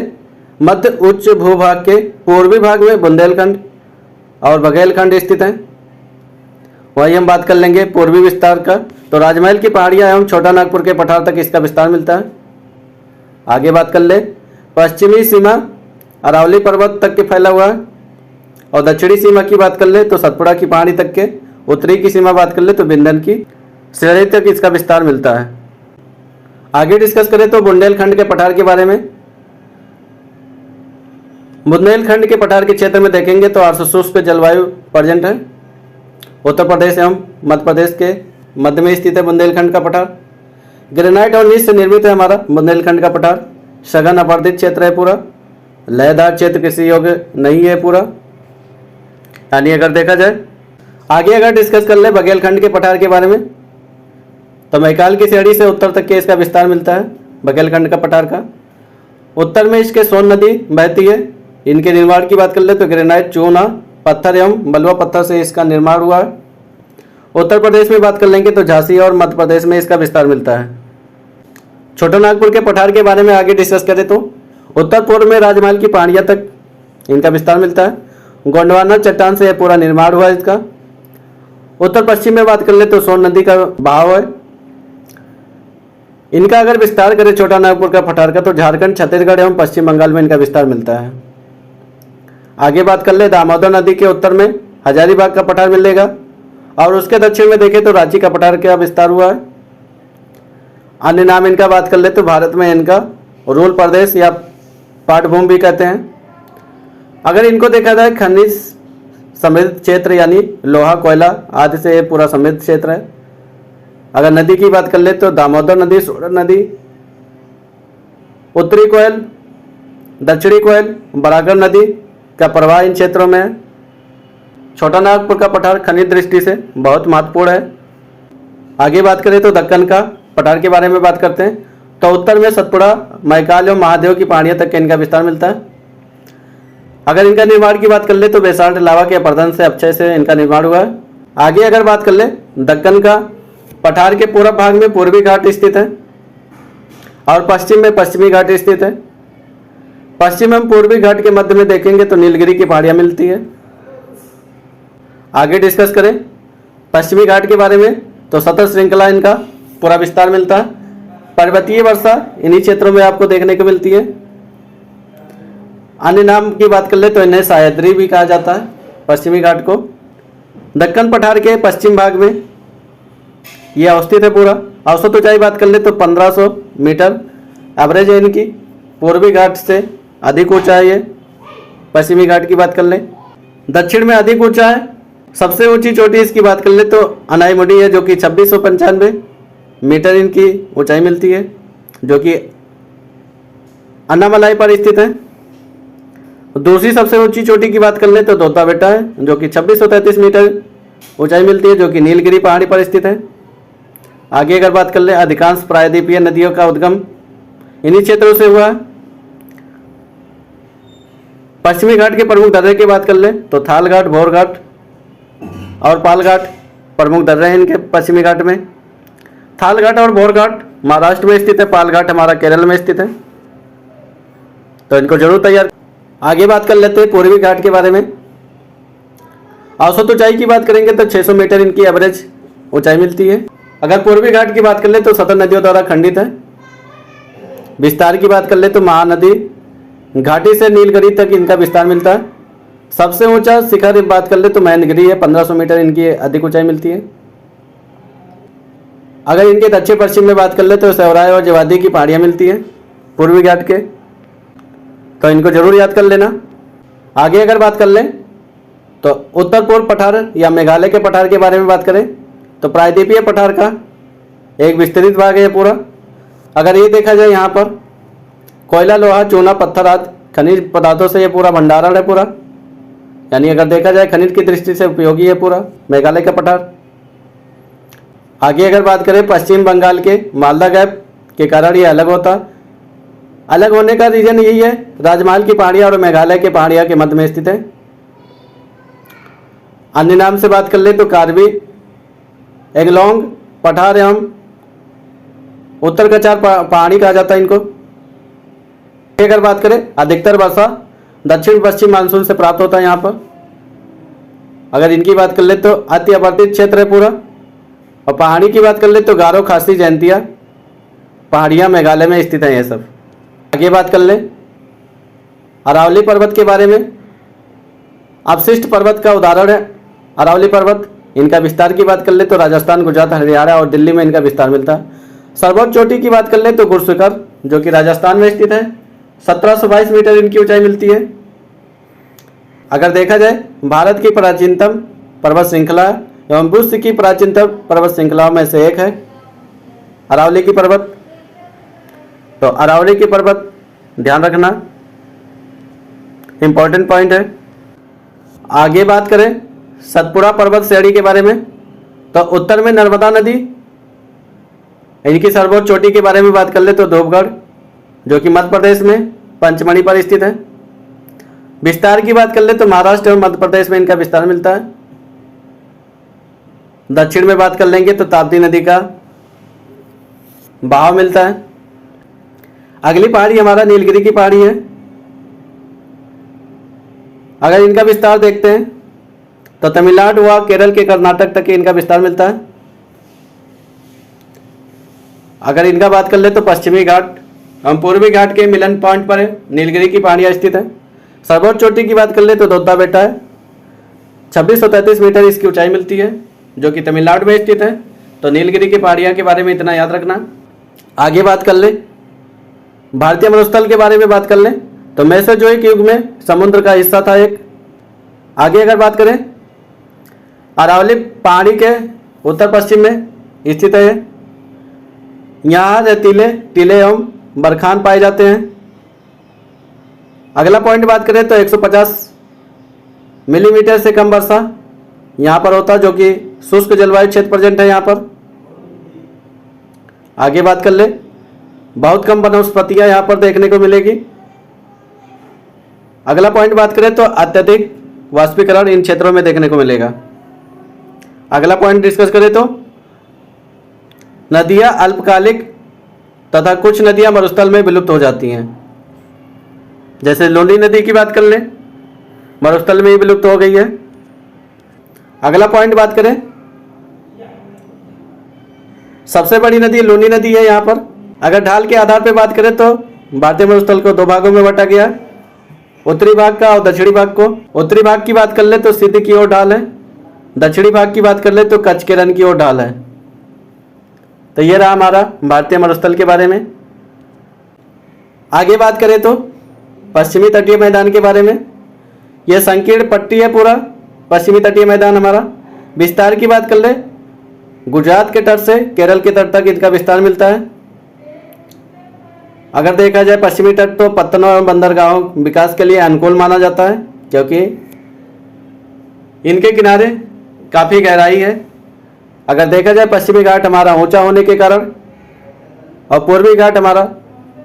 मध्य उच्च भूभाग के पूर्वी भाग में बुंदेलखंड और बघेलखंड स्थित हैं। वही हम बात कर लेंगे पूर्वी विस्तार का। तो राजमहल की पहाड़ियाँ एवं छोटा नागपुर के पठार तक इसका विस्तार मिलता है। आगे बात कर ले, पश्चिमी सीमा अरावली पर्वत तक के फैला हुआ है, और दक्षिणी सीमा की बात कर ले तो सतपुड़ा की पहाड़ी तक के, उत्तरी की सीमा बात कर ले तो बिंदन की श्रेणी तक इसका विस्तार मिलता है। आगे डिस्कस करें तो बुंदेलखंड के पठार के बारे में। बुंदेलखंड के पठार के क्षेत्र में देखेंगे तो अर्धशुष्क जलवायु प्रेजेंट है। उत्तर प्रदेश एवं मध्य प्रदेश के मध्य में स्थित है बुंदेलखंड का पठार। ग्रेनाइट और नीच से निर्मित है हमारा बुंदेलखंड का पठार। सघन अपर्दित क्षेत्र है पूरा, लयदार क्षेत्र कृषि योग्य नहीं है पूरा, यानी अगर देखा जाए। आगे अगर डिस्कस कर ले बघेलखंड के पठार के बारे में, तो मैकाल की श्रेणी से उत्तर तक के इसका विस्तार मिलता है बघेलखंड का पठार का। उत्तर में इसके सोन नदी बहती है। इनके निर्माण की बात कर ले तो ग्रेनाइट, चूना पत्थर एवं बलुआ पत्थर से इसका निर्माण हुआ है। उत्तर प्रदेश में बात कर लेंगे तो झांसी और मध्य प्रदेश में इसका विस्तार मिलता है। छोटा नागपुर के पठार के बारे में आगे डिस्कस करें तो उत्तर पूर्व में राजमहल की पहाड़ियाँ तक इनका विस्तार मिलता है। गोंडवाना चट्टान से यह पूरा निर्माण हुआ है इसका। उत्तर पश्चिम में बात कर ले तो सोन नदी का बहाव है। इनका अगर विस्तार करें छोटा नागपुर का पठार का, तो झारखंड, छत्तीसगढ़ एवं पश्चिम बंगाल में इनका विस्तार मिलता है। आगे बात कर ले दामोदर नदी के उत्तर में हजारीबाग का पठार मिलेगा, और उसके दक्षिण में देखें तो रांची का पठार का विस्तार हुआ है। अन्य नाम इनका बात कर ले तो भारत में इनका रूल प्रदेश या पाटभूमि भी कहते हैं। अगर इनको देखा जाए खनिज समृद्ध क्षेत्र, यानी लोहा कोयला आदि से ये पूरा समृद्ध क्षेत्र है। अगर नदी की बात कर ले तो दामोदर नदी, सोरन नदी, उत्तरी कोयल, दक्षिणी कोयल, बराकर नदी का प्रवाह इन क्षेत्रों में है। छोटा नागपुर का पठार खनिज दृष्टि से बहुत महत्वपूर्ण है। आगे बात करें तो दक्कन का पठार के बारे में बात करते हैं, तो उत्तर में सतपुड़ा, मैकाल एवं महादेव की पहाड़ियों तक इनका विस्तार मिलता है। अगर इनका निर्माण की बात कर ले तो बेसाल्ट लावा के अपरदन से अपक्षय से इनका निर्माण हुआ है। आगे अगर बात कर ले दक्कन का पठार के पूर्व भाग में पूर्वी घाट स्थित है, और पश्चिम में पश्चिमी घाट स्थित है। पश्चिम एवं पूर्वी घाट के मध्य में देखेंगे तो नीलगिरी की पहाड़ियाँ मिलती है। आगे डिस्कस करें पश्चिमी घाट के बारे में, तो सतत श्रृंखला इनका पूरा विस्तार मिलता है। पर्वतीय वर्षा इन्हीं क्षेत्रों में आपको देखने को मिलती है। अन्य नाम की बात कर ले तो इन्हें सह्याद्री भी कहा जाता है पश्चिमी घाट को। दक्कन पठार के पश्चिम भाग में यह अवस्थित है पूरा। औसत ऊंचाई बात कर ले तो 1500 मीटर एवरेज है इनकी। पूर्वी घाट से अधिक ऊंचाई है। पश्चिमी घाट की बात कर ले, दक्षिण में अधिक ऊंचा है। सबसे ऊंची चोटी इसकी बात कर ले तो अनाईमुडी है, जो कि 2695 मीटर इनकी ऊंचाई मिलती है, जो कि अन्नामलाई पर स्थित है। दूसरी सबसे ऊंची चोटी की बात कर ले तो दोता बेटा है, जो कि 2633 मीटर ऊंचाई मिलती है, जो कि नीलगिरी पहाड़ी पर स्थित है। आगे अगर बात कर ले अधिकांश प्रायद्वीपीय नदियों का उद्गम इन्हीं क्षेत्रों से हुआ है। पश्चिमी घाट के प्रमुख दर्रे की बात कर ले तो थाल घाट, भोर घाट और पाल घाट प्रमुख दर्रे हैं इनके पश्चिमी घाट में। थाल घाट और भोर घाट महाराष्ट्र में स्थित है, पाल घाट हमारा केरल में स्थित है, तो इनको जरूर तैयार। आगे बात कर लेते हैं पूर्वी घाट के बारे में। औसत ऊंचाई की बात करेंगे तो 600 मीटर इनकी एवरेज ऊंचाई मिलती है। अगर पूर्वी घाट की बात कर ले तो 7 नदियों द्वारा खंडित है। विस्तार की बात कर ले तो महानदी घाटी से नीलगिरी तक इनका विस्तार मिलता है। सबसे ऊंचा शिखर बात कर ले तो महेंद्रगिरी है, 1500 मीटर इनकी अधिक ऊंचाई मिलती है। अगर इनके दक्षिण पश्चिम में बात कर ले तो सेवराय और जवादी की पहाड़ियाँ मिलती है पूर्वी घाट के, तो इनको जरूर याद कर लेना। आगे अगर बात कर लें तो उत्तर पूर्व पठार या मेघालय के पठार के बारे में बात करें तो प्रायद्वीपीय पठार का एक विस्तृत भाग है पूरा। अगर ये देखा जाए यहाँ पर कोयला, लोहा, चूना, पत्थर आदि खनिज पदार्थों से ये पूरा भंडारण है पूरा, यानी अगर देखा जाए खनिज की दृष्टि से उपयोगी है पूरा मेघालय का पठार। आगे अगर बात करें पश्चिम बंगाल के मालदा गैप के कारण ये अलग होता, अलग होने का रीजन यही है, राजमहल की पहाड़ियाँ और मेघालय के पहाड़ियाँ के मध्य में स्थित है। अन्य नाम से बात कर ले तो कार्बी एंगलोंग पठार एवं उत्तर कचार पहाड़ी कहा जाता है इनको। अगर बात करें अधिकतर वर्षा दक्षिण पश्चिम मानसून से प्राप्त होता है यहाँ पर। अगर इनकी बात कर ले तो अति अपर्दित क्षेत्र है पूरा, और पहाड़ी की बात कर ले तो गारो, खासी, जयंतिया पहाड़ियाँ मेघालय में स्थित हैं ये सब। आगे बात कर ले अरावली पर्वत के बारे में। अवशिष्ट पर्वत का उदाहरण है अरावली पर्वत। इनका विस्तार की बात कर ले तो राजस्थान, गुजरात, हरियाणा और दिल्ली में इनका विस्तार मिलता है। सर्वोच्च चोटी की बात कर ले तो गुरशिखर, जो कि राजस्थान में स्थित है, 1722 मीटर इनकी ऊंचाई मिलती है। अगर देखा जाए भारत की प्राचीनतम पर्वत श्रृंखला एवं विश्व की प्राचीनतम पर्वत श्रृंखलाओं में से एक है अरावली की पर्वत। तो अरावली की पर्वत ध्यान रखना, इंपॉर्टेंट पॉइंट है। आगे बात करें सतपुड़ा पर्वत श्रेणी के बारे में, तो उत्तर में नर्मदा नदी, इनकी सर्वोच्च चोटी के बारे में बात कर ले तो धूपगढ़, जो कि मध्य प्रदेश में पंचमढ़ी पर स्थित है। विस्तार की बात कर ले तो महाराष्ट्र और मध्य प्रदेश में इनका विस्तार मिलता है। दक्षिण में बात कर लेंगे तो ताप्ती नदी का बहाव मिलता है। अगली पहाड़ी हमारा नीलगिरी की पहाड़ी है। अगर इनका विस्तार देखते हैं तो तमिलनाडु व केरल के कर्नाटक तक इनका विस्तार मिलता है। अगर इनका बात कर ले तो पश्चिमी घाट एवं पूर्वी घाट के मिलन पॉइंट पर नीलगिरी की पहाड़ियाँ स्थित है। सर्वोच्च चोटी की बात कर ले तो दोद्दा बेटा है, 2633 मीटर इसकी ऊंचाई मिलती है, जो कि तमिलनाडु में स्थित है। तो नीलगिरी की पहाड़ियाँ के बारे में इतना याद रखना। आगे बात कर ले भारतीय मरुस्थल के बारे में बात कर ले तो मेसोजोइक युग में समुद्र का हिस्सा था एक। आगे अगर बात करें अरावली पहाड़ी के उत्तर पश्चिम में स्थित है। यहाँ रेतीले टीले एवं बरखान पाए जाते हैं। अगला पॉइंट बात करें तो 150 मिलीमीटर से कम वर्षा यहाँ पर होता है, जो कि शुष्क जलवायु क्षेत्र प्रेजेंट है यहाँ पर। आगे बात कर ले बहुत कम वनस्पतियाँ यहाँ पर देखने को मिलेगी। अगला पॉइंट बात करें तो अत्यधिक वाष्पीकरण इन क्षेत्रों में देखने को मिलेगा। अगला पॉइंट डिस्कस करें तो नदियाँ अल्पकालिक तथा कुछ नदियाँ मरुस्थल में विलुप्त हो जाती हैं। जैसे लूनी नदी की बात कर लें, मरुस्थल में ही विलुप्त हो गई है। अगला पॉइंट बात करें सबसे बड़ी नदी लूनी नदी है यहाँ पर। अगर ढाल के आधार पर बात करें तो भारतीय मरुस्थल को दो भागों में बांटा गया, उत्तरी भाग का और दक्षिणी भाग को। उत्तरी भाग की बात कर ले तो सिंध की ओर ढाल है, दक्षिणी भाग की बात कर ले तो कच्छ के रण की ओर ढाल है। तो ये रहा हमारा भारतीय मरुस्थल के बारे में। आगे बात करें तो पश्चिमी तटीय मैदान के बारे में। यह संकीर्ण पट्टी है पूरा पश्चिमी तटीय मैदान हमारा। विस्तार की बात कर ले गुजरात के तट से केरल के तट तक इनका विस्तार मिलता है। अगर देखा जाए पश्चिमी तट तो पत्तनों एवं बंदरगाहों विकास के लिए अनुकूल माना जाता है, क्योंकि इनके किनारे काफ़ी गहराई है। अगर देखा जाए पश्चिमी घाट हमारा ऊंचा होने के कारण और पूर्वी घाट हमारा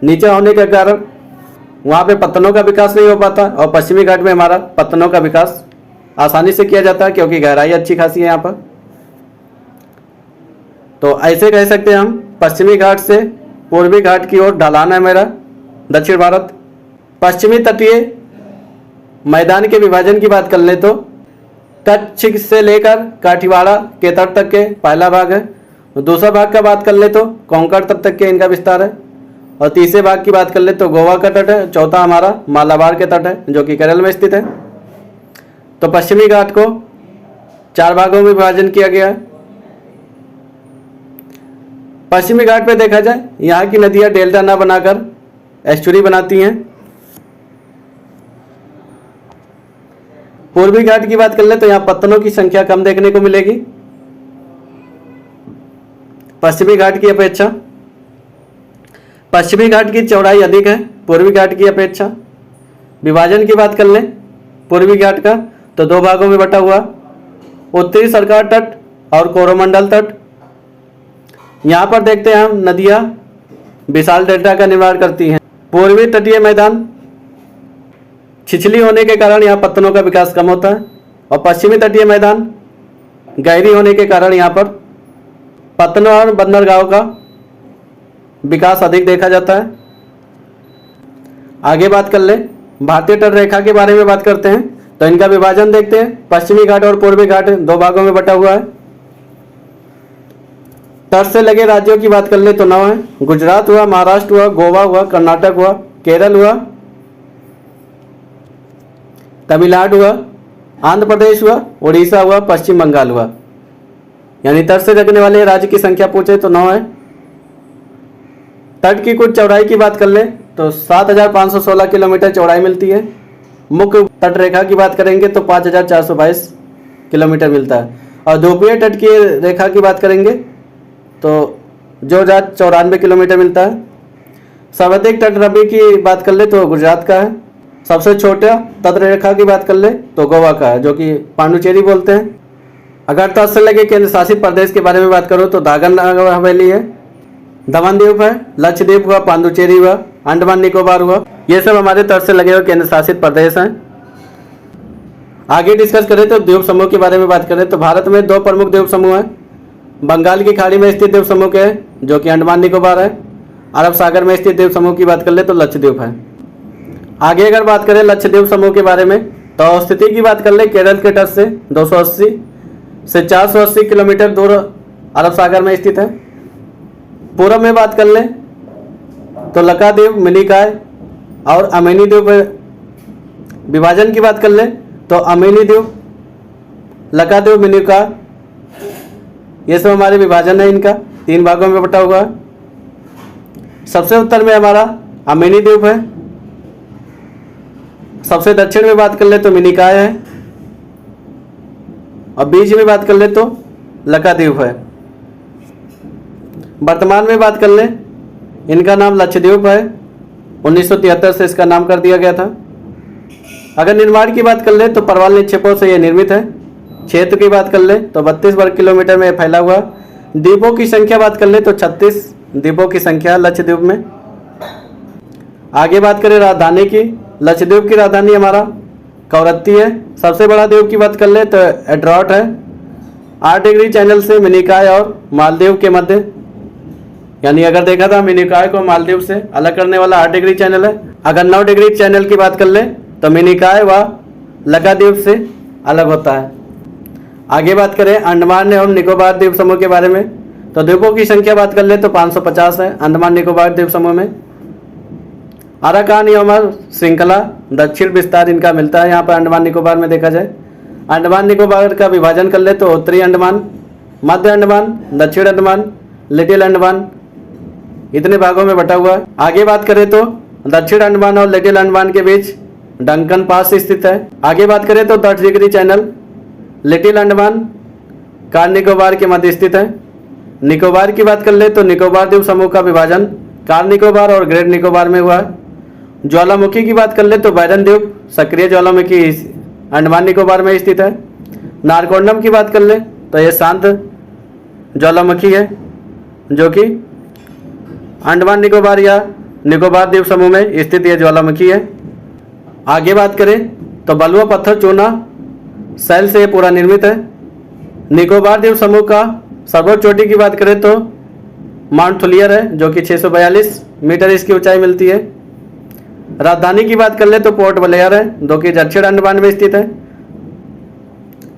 नीचा होने के कारण वहाँ पे पत्तनों का विकास नहीं हो पाता, और पश्चिमी घाट में हमारा पत्तनों का विकास आसानी से किया जाता है, क्योंकि गहराई अच्छी खासी है यहाँ पर। तो ऐसे कह सकते हैं हम पश्चिमी घाट से पूर्वी घाट की ओर ढलान है मेरा दक्षिण भारत। पश्चिमी तटीय मैदान के विभाजन की बात कर ले तो कच्छ से लेकर काठीवाड़ा के तट तक के पहला भाग है, दूसरा भाग का बात कर ले तो कोंकण तट तक के इनका विस्तार है, और तीसरे भाग की बात कर ले तो गोवा का तट है, चौथा हमारा मालाबार के तट है जो कि केरल में स्थित है। तो पश्चिमी घाट को 4 भागों में विभाजन किया गया है। पश्चिमी घाट पे देखा जाए यहाँ की नदियाँ डेल्टा ना बनाकर एस्चुरी बनाती हैं। पूर्वी घाट की बात कर ले तो यहाँ पत्तनों की संख्या कम देखने को मिलेगी पश्चिमी घाट की अपेक्षा। पश्चिमी घाट की चौड़ाई अधिक है पूर्वी घाट की अपेक्षा। विभाजन की बात कर लें पूर्वी घाट का तो 2 भागों में बटा हुआ, उत्तरी सरकार तट और कोरोमंडल तट। यहाँ पर देखते हैं हम नदियाँ विशाल डेल्टा का निर्माण करती हैं। पूर्वी तटीय मैदान छिछली होने के कारण यहाँ पत्तनों का विकास कम होता है, और पश्चिमी तटीय मैदान गहरी होने के कारण यहाँ पर पत्तनों और बंदरगाहों का विकास अधिक देखा जाता है। आगे बात कर ले भारतीय तट रेखा के बारे में बात करते हैं तो इनका विभाजन देखते हैं। पश्चिमी घाट और पूर्वी घाट 2 भागों में बटा हुआ है। तट से लगे राज्यों की बात कर ले तो 9 है। गुजरात हुआ, महाराष्ट्र हुआ, गोवा हुआ, कर्नाटक हुआ, केरल हुआ, तमिलनाडु हुआ, आंध्र प्रदेश हुआ, उड़ीसा हुआ, पश्चिम बंगाल हुआ। यानी तट से लगने वाले राज्य की संख्या पूछे तो 9 है। तट की कुल चौड़ाई की बात कर ले तो 7,516 किलोमीटर चौड़ाई मिलती है। मुख्य तट रेखा की बात करेंगे तो 5,422 किलोमीटर मिलता है। और ध्रुवीय तट की रेखा की बात करेंगे तो 2,094 किलोमीटर मिलता है। सर्वाधिक तट रबी की बात कर ले तो गुजरात का है। सबसे छोटा तट रेखा की बात कर ले तो गोवा का है, जो कि पांडुचेरी बोलते हैं। अगर तट से लगे केंद्र शासित प्रदेश के बारे में बात करो तो दादर नगर हवेली है, दमन द्वीप है, लक्षद्वीप हुआ, पांडुचेरी हुआ, अंडमान निकोबार हुआ। ये सब हमारे तट से लगे हुए केंद्र शासित प्रदेश हैं। आगे डिस्कस करें तो द्वीप समूह के बारे में बात करें तो भारत में 2 प्रमुख द्वीप समूह हैं। बंगाल की खाड़ी में स्थित द्वीप समूह के है, जो कि अंडमान निकोबार है। अरब सागर में स्थित द्वीप समूह की बात कर ले तो लक्षद्वीप है। आगे अगर बात करें लक्षद्वीप समूह के बारे में तो स्थिति की बात कर ले केरल के तट से 280 से 480 किलोमीटर दूर अरब सागर में स्थित है। पूर्व में बात कर ले तो लक्षद्वीप, मिनिकॉय और अमेनी द्वीप। विभाजन की बात कर ले तो अमेनी द्वीप, लक्षद्वीप, मिनिकॉय, ये सब हमारे विभाजन है। इनका 3 भागों में बटा हुआ है। सबसे उत्तर में हमारा अमेनी द्वीप है। सबसे दक्षिण में बात कर ले तो मिनिकॉय है और बीच में बात कर ले तो लक्षद्वीप है। वर्तमान में बात कर ले इनका नाम लक्षद्वीप है। 1973 से इसका नाम कर दिया गया था। अगर निर्माण की बात कर ले तो परवाल निक्षेपों से यह निर्मित है। क्षेत्र की बात कर ले तो 32 वर्ग किलोमीटर में फैला हुआ। द्वीपों की संख्या बात कर ले तो 36 द्वीपों की संख्या लक्षद्वीप में। आगे बात करें राजधानी की, लक्षद्वीप की राजधानी हमारा कवरत्ती है। सबसे बड़ा द्वीप की बात कर ले तो एड्रॉट है। 8 डिग्री चैनल से मिनिकॉय और मालदीव के मध्य, यानी अगर देखा था मिनिकॉय को मालदीव से अलग करने वाला 8 डिग्री चैनल है। अगर 9 डिग्री चैनल की बात कर ले तो मिनिकॉय व लक्षद्वीप से अलग होता है। आगे बात करें अंडमान एवं निकोबार द्वीप समूह के बारे में तो द्वीपों की संख्या बात कर ले तो 550 है अंडमान निकोबार द्वीप समूह में। अराकान एवं श्रृंखला दक्षिण विस्तार इनका मिलता है यहाँ पर अंडमान निकोबार में देखा जाए। अंडमान निकोबार का विभाजन कर ले तो उत्तरी अंडमान, मध्य अंडमान, दक्षिण अंडमान, लिटिल अंडमान, इतने भागों में बटा हुआ है। आगे बात करें तो दक्षिण अंडमान और लिटिल अंडमान के बीच डंकन पास स्थित है। आगे बात करें तो 10 degree channel little Andaman car Nicobar के मध्य स्थित है। निकोबार की बात कर ले तो निकोबार द्वीप समूह का विभाजन कार निकोबार और ग्रेट निकोबार में हुआ है। ज्वालामुखी की बात कर ले तो बैरन द्वीप सक्रिय ज्वालामुखी अंडमान निकोबार में स्थित है। नारकोंडम की बात कर ले तो यह शांत ज्वालामुखी है, जो कि अंडमान निकोबार या निकोबार द्वीप समूह में स्थित यह ज्वालामुखी है। आगे बात करें तो बलुआ पत्थर चूना शैल से पूरा निर्मित है। निकोबार द्वीप समूह का सर्वोच्च चोटी की बात करें तो माउंट थुलियर है, जो कि 642 मीटर इसकी ऊंचाई मिलती है। राजधानी की बात कर ले तो पोर्ट ब्लेयर है, जो कि दक्षिण अंडमान में स्थित है।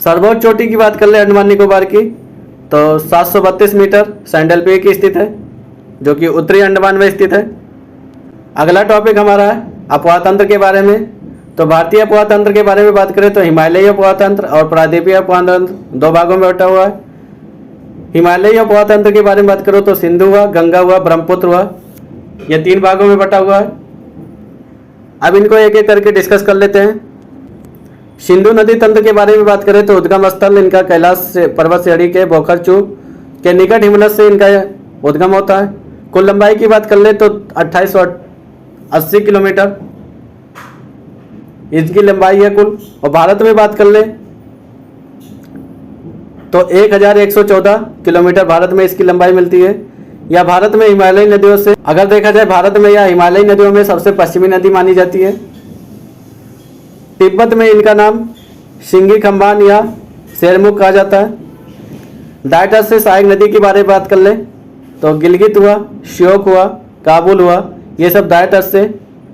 सर्वोच्च चोटी की बात कर ले अंडमान निकोबार की तो 732 मीटर सैंडल पीक स्थित है, जो कि उत्तरी अंडमान में स्थित है। अगला टॉपिक हमारा है अपवाह तंत्र के बारे में। तो भारतीय अपवाह तंत्र के बारे में बात करें तो हिमालयी अपवाह तंत्र और प्रायद्वीपीय अपवाह तंत्र 2 भागों में बटा हुआ है। हिमालयी अपवाह तंत्र के बारे में बात करो तो सिंधु हुआ, गंगा हुआ, ब्रह्मपुत्र हुआ, यह 3 भागों में बटा हुआ है। अब इनको एक एक करके डिस्कस कर लेते हैं। सिंधु नदी तंत्र के बारे में बात करें तो उद्गम स्थल इनका कैलाश से पर्वत श्रेणी के बोखरचू के निकट हिमनद से इनका उद्गम होता है। कुल लंबाई की बात कर ले तो 2880 किलोमीटर इसकी लंबाई है कुल। और भारत में बात कर ले तो 1114 किलोमीटर भारत में इसकी लंबाई मिलती है। या भारत में हिमालयी नदियों से अगर देखा जाए भारत में या हिमालयी नदियों में सबसे पश्चिमी नदी मानी जाती है। तिब्बत में इनका नाम सिंगी खम्बान या शेरमुख कहा जाता है। दायटस से सहायक नदी के बारे में बात कर ले तो गिलगित हुआ, श्योक हुआ, काबुल हुआ, ये सब दायटस से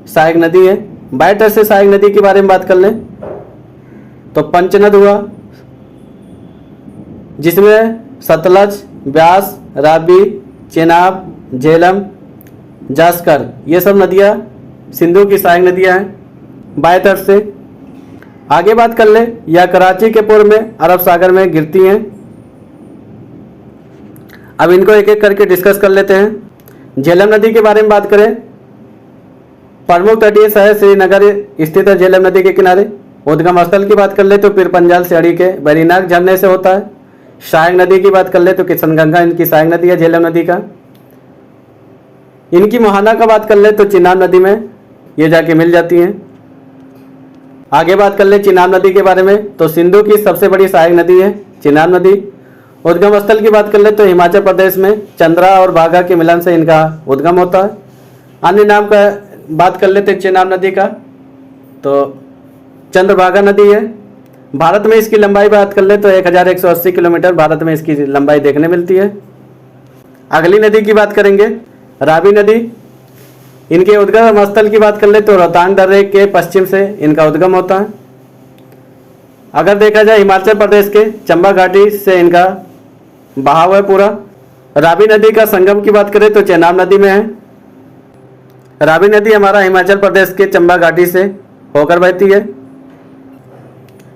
सहायक नदी है। बायटस से सहायक नदी के बारे में बात कर ले तो पंचनद हुआ, जिसमें सतलज, ब्यास, रावी, चेनाब, झेलम, जास्कर, ये सब नदियाँ सिंधु की सहायक नदियाँ हैं बाएं तट से। आगे बात कर ले, यह कराची के पूर्व में अरब सागर में गिरती हैं। अब इनको एक एक करके डिस्कस कर लेते हैं। झेलम नदी के बारे में बात करें, प्रमुख तटीय शहर श्रीनगर स्थित है झेलम नदी के किनारे। उद्गम स्थल की बात कर ले तो पीर पंजाल सेड़ी के बरीनाग झरने से होता है। सहायक नदी की बात कर ले तो किशनगंगा इनकी सहायक नदी है झेलम नदी का। इनकी मुहाना का बात कर ले तो चिनाब नदी में ये जाके मिल जाती हैं। आगे बात कर ले चिनाब नदी के बारे में तो सिंधु की सबसे बड़ी सहायक नदी है चिनाब नदी। उद्गम स्थल की बात कर ले तो हिमाचल प्रदेश में चंद्रा और बाघा के मिलन से इनका उद्गम होता है। अन्य नाम का बात कर लेते चिनाब नदी का तो चंद्रभागा नदी है। भारत में इसकी लंबाई बात कर ले तो 1180 किलोमीटर भारत में इसकी लंबाई देखने मिलती है। अगली नदी की बात करेंगे रावी नदी। इनके उद्गम स्थल की बात कर ले तो रोहतांग दर्रे के पश्चिम से इनका उद्गम होता है। अगर देखा जाए हिमाचल प्रदेश के चंबा घाटी से इनका बहाव है पूरा। रावी नदी का संगम की बात करें तो चेनाब नदी में है। रावी नदी हमारा हिमाचल प्रदेश के चंबा घाटी से होकर बहती है।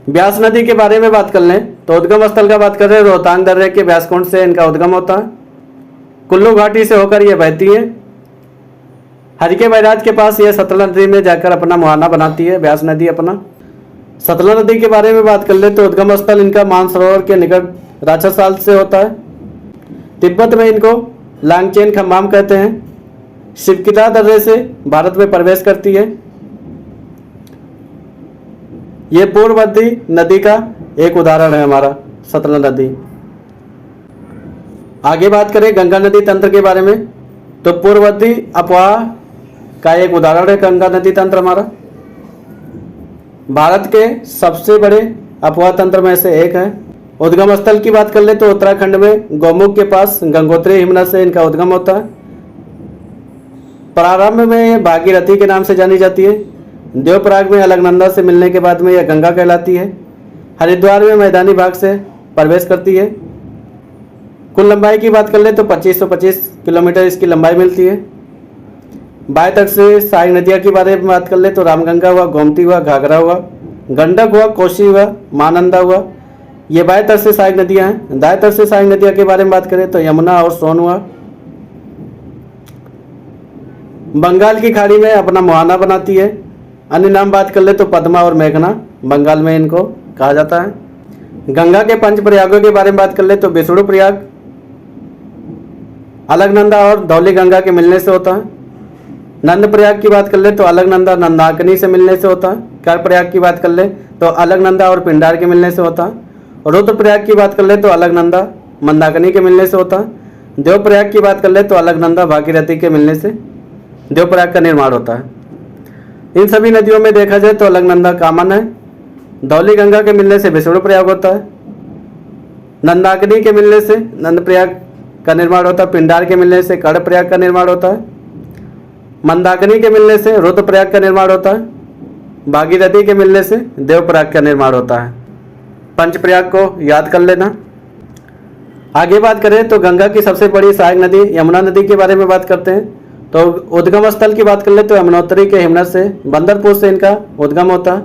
ब्यास नदी के बारे में बात कर लें तो उद्गम स्थल का बात करें रोहतांग दर्रे के ब्यासकुंड से इनका उद्गम होता है। कुल्लू घाटी से होकर यह बहती है। हरिके बैराज के पास यह सतलज नदी में जाकर अपना मुहाना बनाती है ब्यास नदी अपना। सतलज नदी के बारे में बात कर ले तो उद्गम स्थल इनका मानसरोवर के निकट राक्षसाल से होता है। तिब्बत में इनको लांगचेन खम्बाम कहते हैं। शिवकिता दर्रे से भारत में प्रवेश करती है। ये पूर्ववर्ती नदी का एक उदाहरण है हमारा सतलज नदी। आगे बात करें गंगा नदी तंत्र के बारे में तो पूर्ववर्ती अपवाह का एक उदाहरण है गंगा नदी तंत्र हमारा। भारत के सबसे बड़े अपवाह तंत्र में से एक है। उद्गम स्थल की बात कर ले तो उत्तराखंड में गौमुख के पास गंगोत्री हिमनद से इनका उद्गम होता है। प्रारंभ में यह भागीरथी के नाम से जानी जाती है। देवप्रयाग में अलकनंदा से मिलने के बाद में यह गंगा कहलाती है। हरिद्वार में मैदानी भाग से प्रवेश करती है। कुल लंबाई की बात कर ले तो 2525 किलोमीटर इसकी लंबाई मिलती है। बाएं तट से सहायक नदियाँ के बारे में बात कर ले तो रामगंगा हुआ, गोमती हुआ, घाघरा हुआ, गंडक हुआ, कोसी हुआ, महानंदा हुआ, ये बाएं तट से सहायक नदियाँ हैं। दाएं तट से सहायक नदियाँ के बारे में बात करें तो यमुना और सोन हुआ। बंगाल की खाड़ी में अपना मुहाना बनाती है। अन्य नाम बात कर ले तो पद्मा और मेघना बंगाल में इनको कहा जाता है। गंगा के पंच प्रयागों के बारे में बात कर ले तो विष्णु प्रयाग अलकनंदा और धौली गंगा के मिलने से होता है। नंद प्रयाग की बात कर ले तो अलकनंदा नंदाकिनी से मिलने से होता है। कर प्रयाग की बात कर ले तो अलकनंदा और पिंडार के मिलने से होता है। रुद्र प्रयाग की बात कर ले तो अलकनंदा मंदाकिनी के मिलने से होता है। देव प्रयाग की बात कर ले तो अलकनंदा भागीरथी के मिलने से देव प्रयाग का निर्माण होता है। इन सभी नदियों में देखा जाए तो अलकनंदा कॉमन है। धौली गंगा के मिलने से विष्णु प्रयाग होता है। नंदाकिनी के मिलने से नंद प्रयाग का निर्माण होता है। पिंडार के मिलने से कर्ण प्रयाग का निर्माण होता है। मंदाकिनी के मिलने से रुद्र प्रयाग का निर्माण होता है। भागीरथी के मिलने से देव प्रयाग का निर्माण होता है। पंच प्रयाग को याद कर लेना। आगे बात करें तो गंगा की सबसे बड़ी सहायक नदी यमुना नदी के बारे में बात करते हैं। तो उद्गम स्थल की बात कर ले तो यमुनोत्री के हिमनद से बंदरपुर से इनका उद्गम होता है।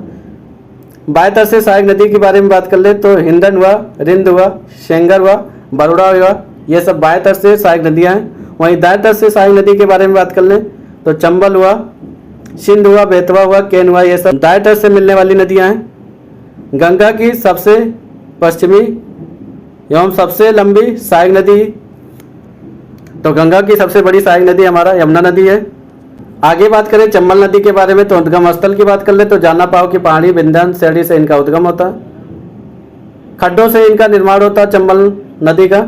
बाएं तट से सहायक नदी के बारे में बात कर ले तो हिंडन हुआ, रिंद हुआ, शेंगर हुआ, बरोड़ा हुआ, ये सब बाएं तट से सहायक नदियाँ हैं। वहीं दाएं तट से सहायक नदी के बारे में बात कर लें तो चंबल हुआ, सिंध हुआ, बेतवा हुआ, केन हुआ, ये सब दाएं तट से मिलने वाली नदियाँ हैं। गंगा की सबसे पश्चिमी एवं सबसे लंबी सहायक नदी तो गंगा की सबसे बड़ी सहायक नदी हमारा यमुना नदी है। आगे बात करें चंबल नदी के बारे में तो उद्गम स्थल की बात कर ले तो जाना पाव की पहाड़ी विंध्याचल श्रेणी से इनका उद्गम होता है। खड्डों से इनका निर्माण होता है चंबल नदी का।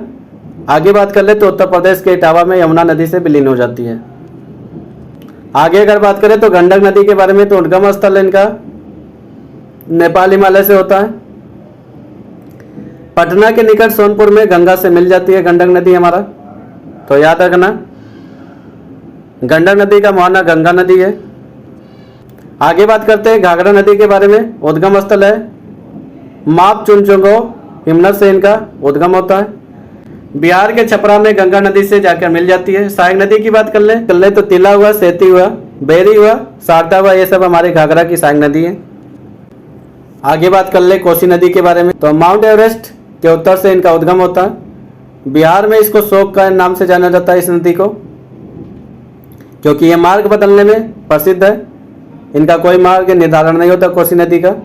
आगे बात कर ले तो उत्तर प्रदेश के इटावा में यमुना नदी से विलीन हो जाती है। आगे अगर बात करें तो गंडक नदी के बारे में तो उद्गम स्थल इनका नेपाल हिमालय से होता है। पटना के निकट सोनपुर में गंगा से मिल जाती है गंडक नदी हमारा, तो याद रखना गंडक नदी का मुहाना गंगा नदी है। आगे बात करते हैं घाघरा नदी के बारे में। उद्गम स्थल है माप चुनचुंगो हिमनद से इनका उद्गम होता है। बिहार के छपरा में गंगा नदी से जाकर मिल जाती है। सहायक नदी की बात कर ले तो तिला हुआ, सेती हुआ, बेरी हुआ, शारदा हुआ, ये सब हमारे घाघरा की सहायक नदी है। आगे बात कर ले कोसी नदी के बारे में। तो माउंट एवरेस्ट के उत्तर से इनका उद्गम होता है। बिहार में इसको शोक का नाम से जाना जाता है इस नदी को, क्योंकि ये मार्ग बदलने में प्रसिद्ध है। इनका कोई मार्ग निर्धारण नहीं होता कोसी नदी का।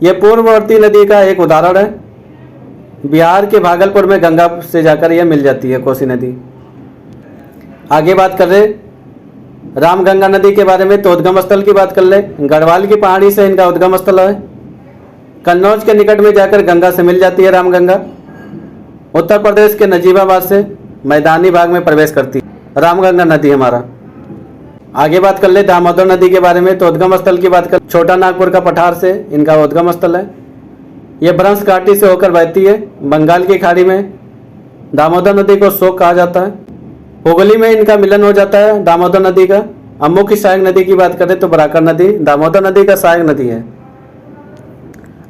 ये पूर्ववर्ती नदी का एक उदाहरण है। बिहार के भागलपुर में गंगा से जाकर यह मिल जाती है कोसी नदी। आगे बात कर रहे रामगंगा नदी के बारे में। तो उद्गम स्थल की बात कर ले, गढ़वाल की पहाड़ी से इनका उद्गम स्थल है। कन्नौज के निकट में जाकर गंगा से मिल जाती है रामगंगा। उत्तर प्रदेश के नजीबाबाद से मैदानी भाग में प्रवेश करती है रामगंगा नदी हमारा। आगे बात कर ले दामोदर नदी के बारे में। तो उद्गम स्थल की बात कर, छोटा नागपुर का पठार से इनका उद्गम स्थल है। यह भ्रंश घाटी से होकर बहती है बंगाल की खाड़ी में। दामोदर नदी को शोक कहा जाता है। हुगली में इनका मिलन हो जाता है दामोदर नदी का। अब मुख्य सहायक नदी की बात करें तो बराकर नदी दामोदर नदी का सहायक नदी है।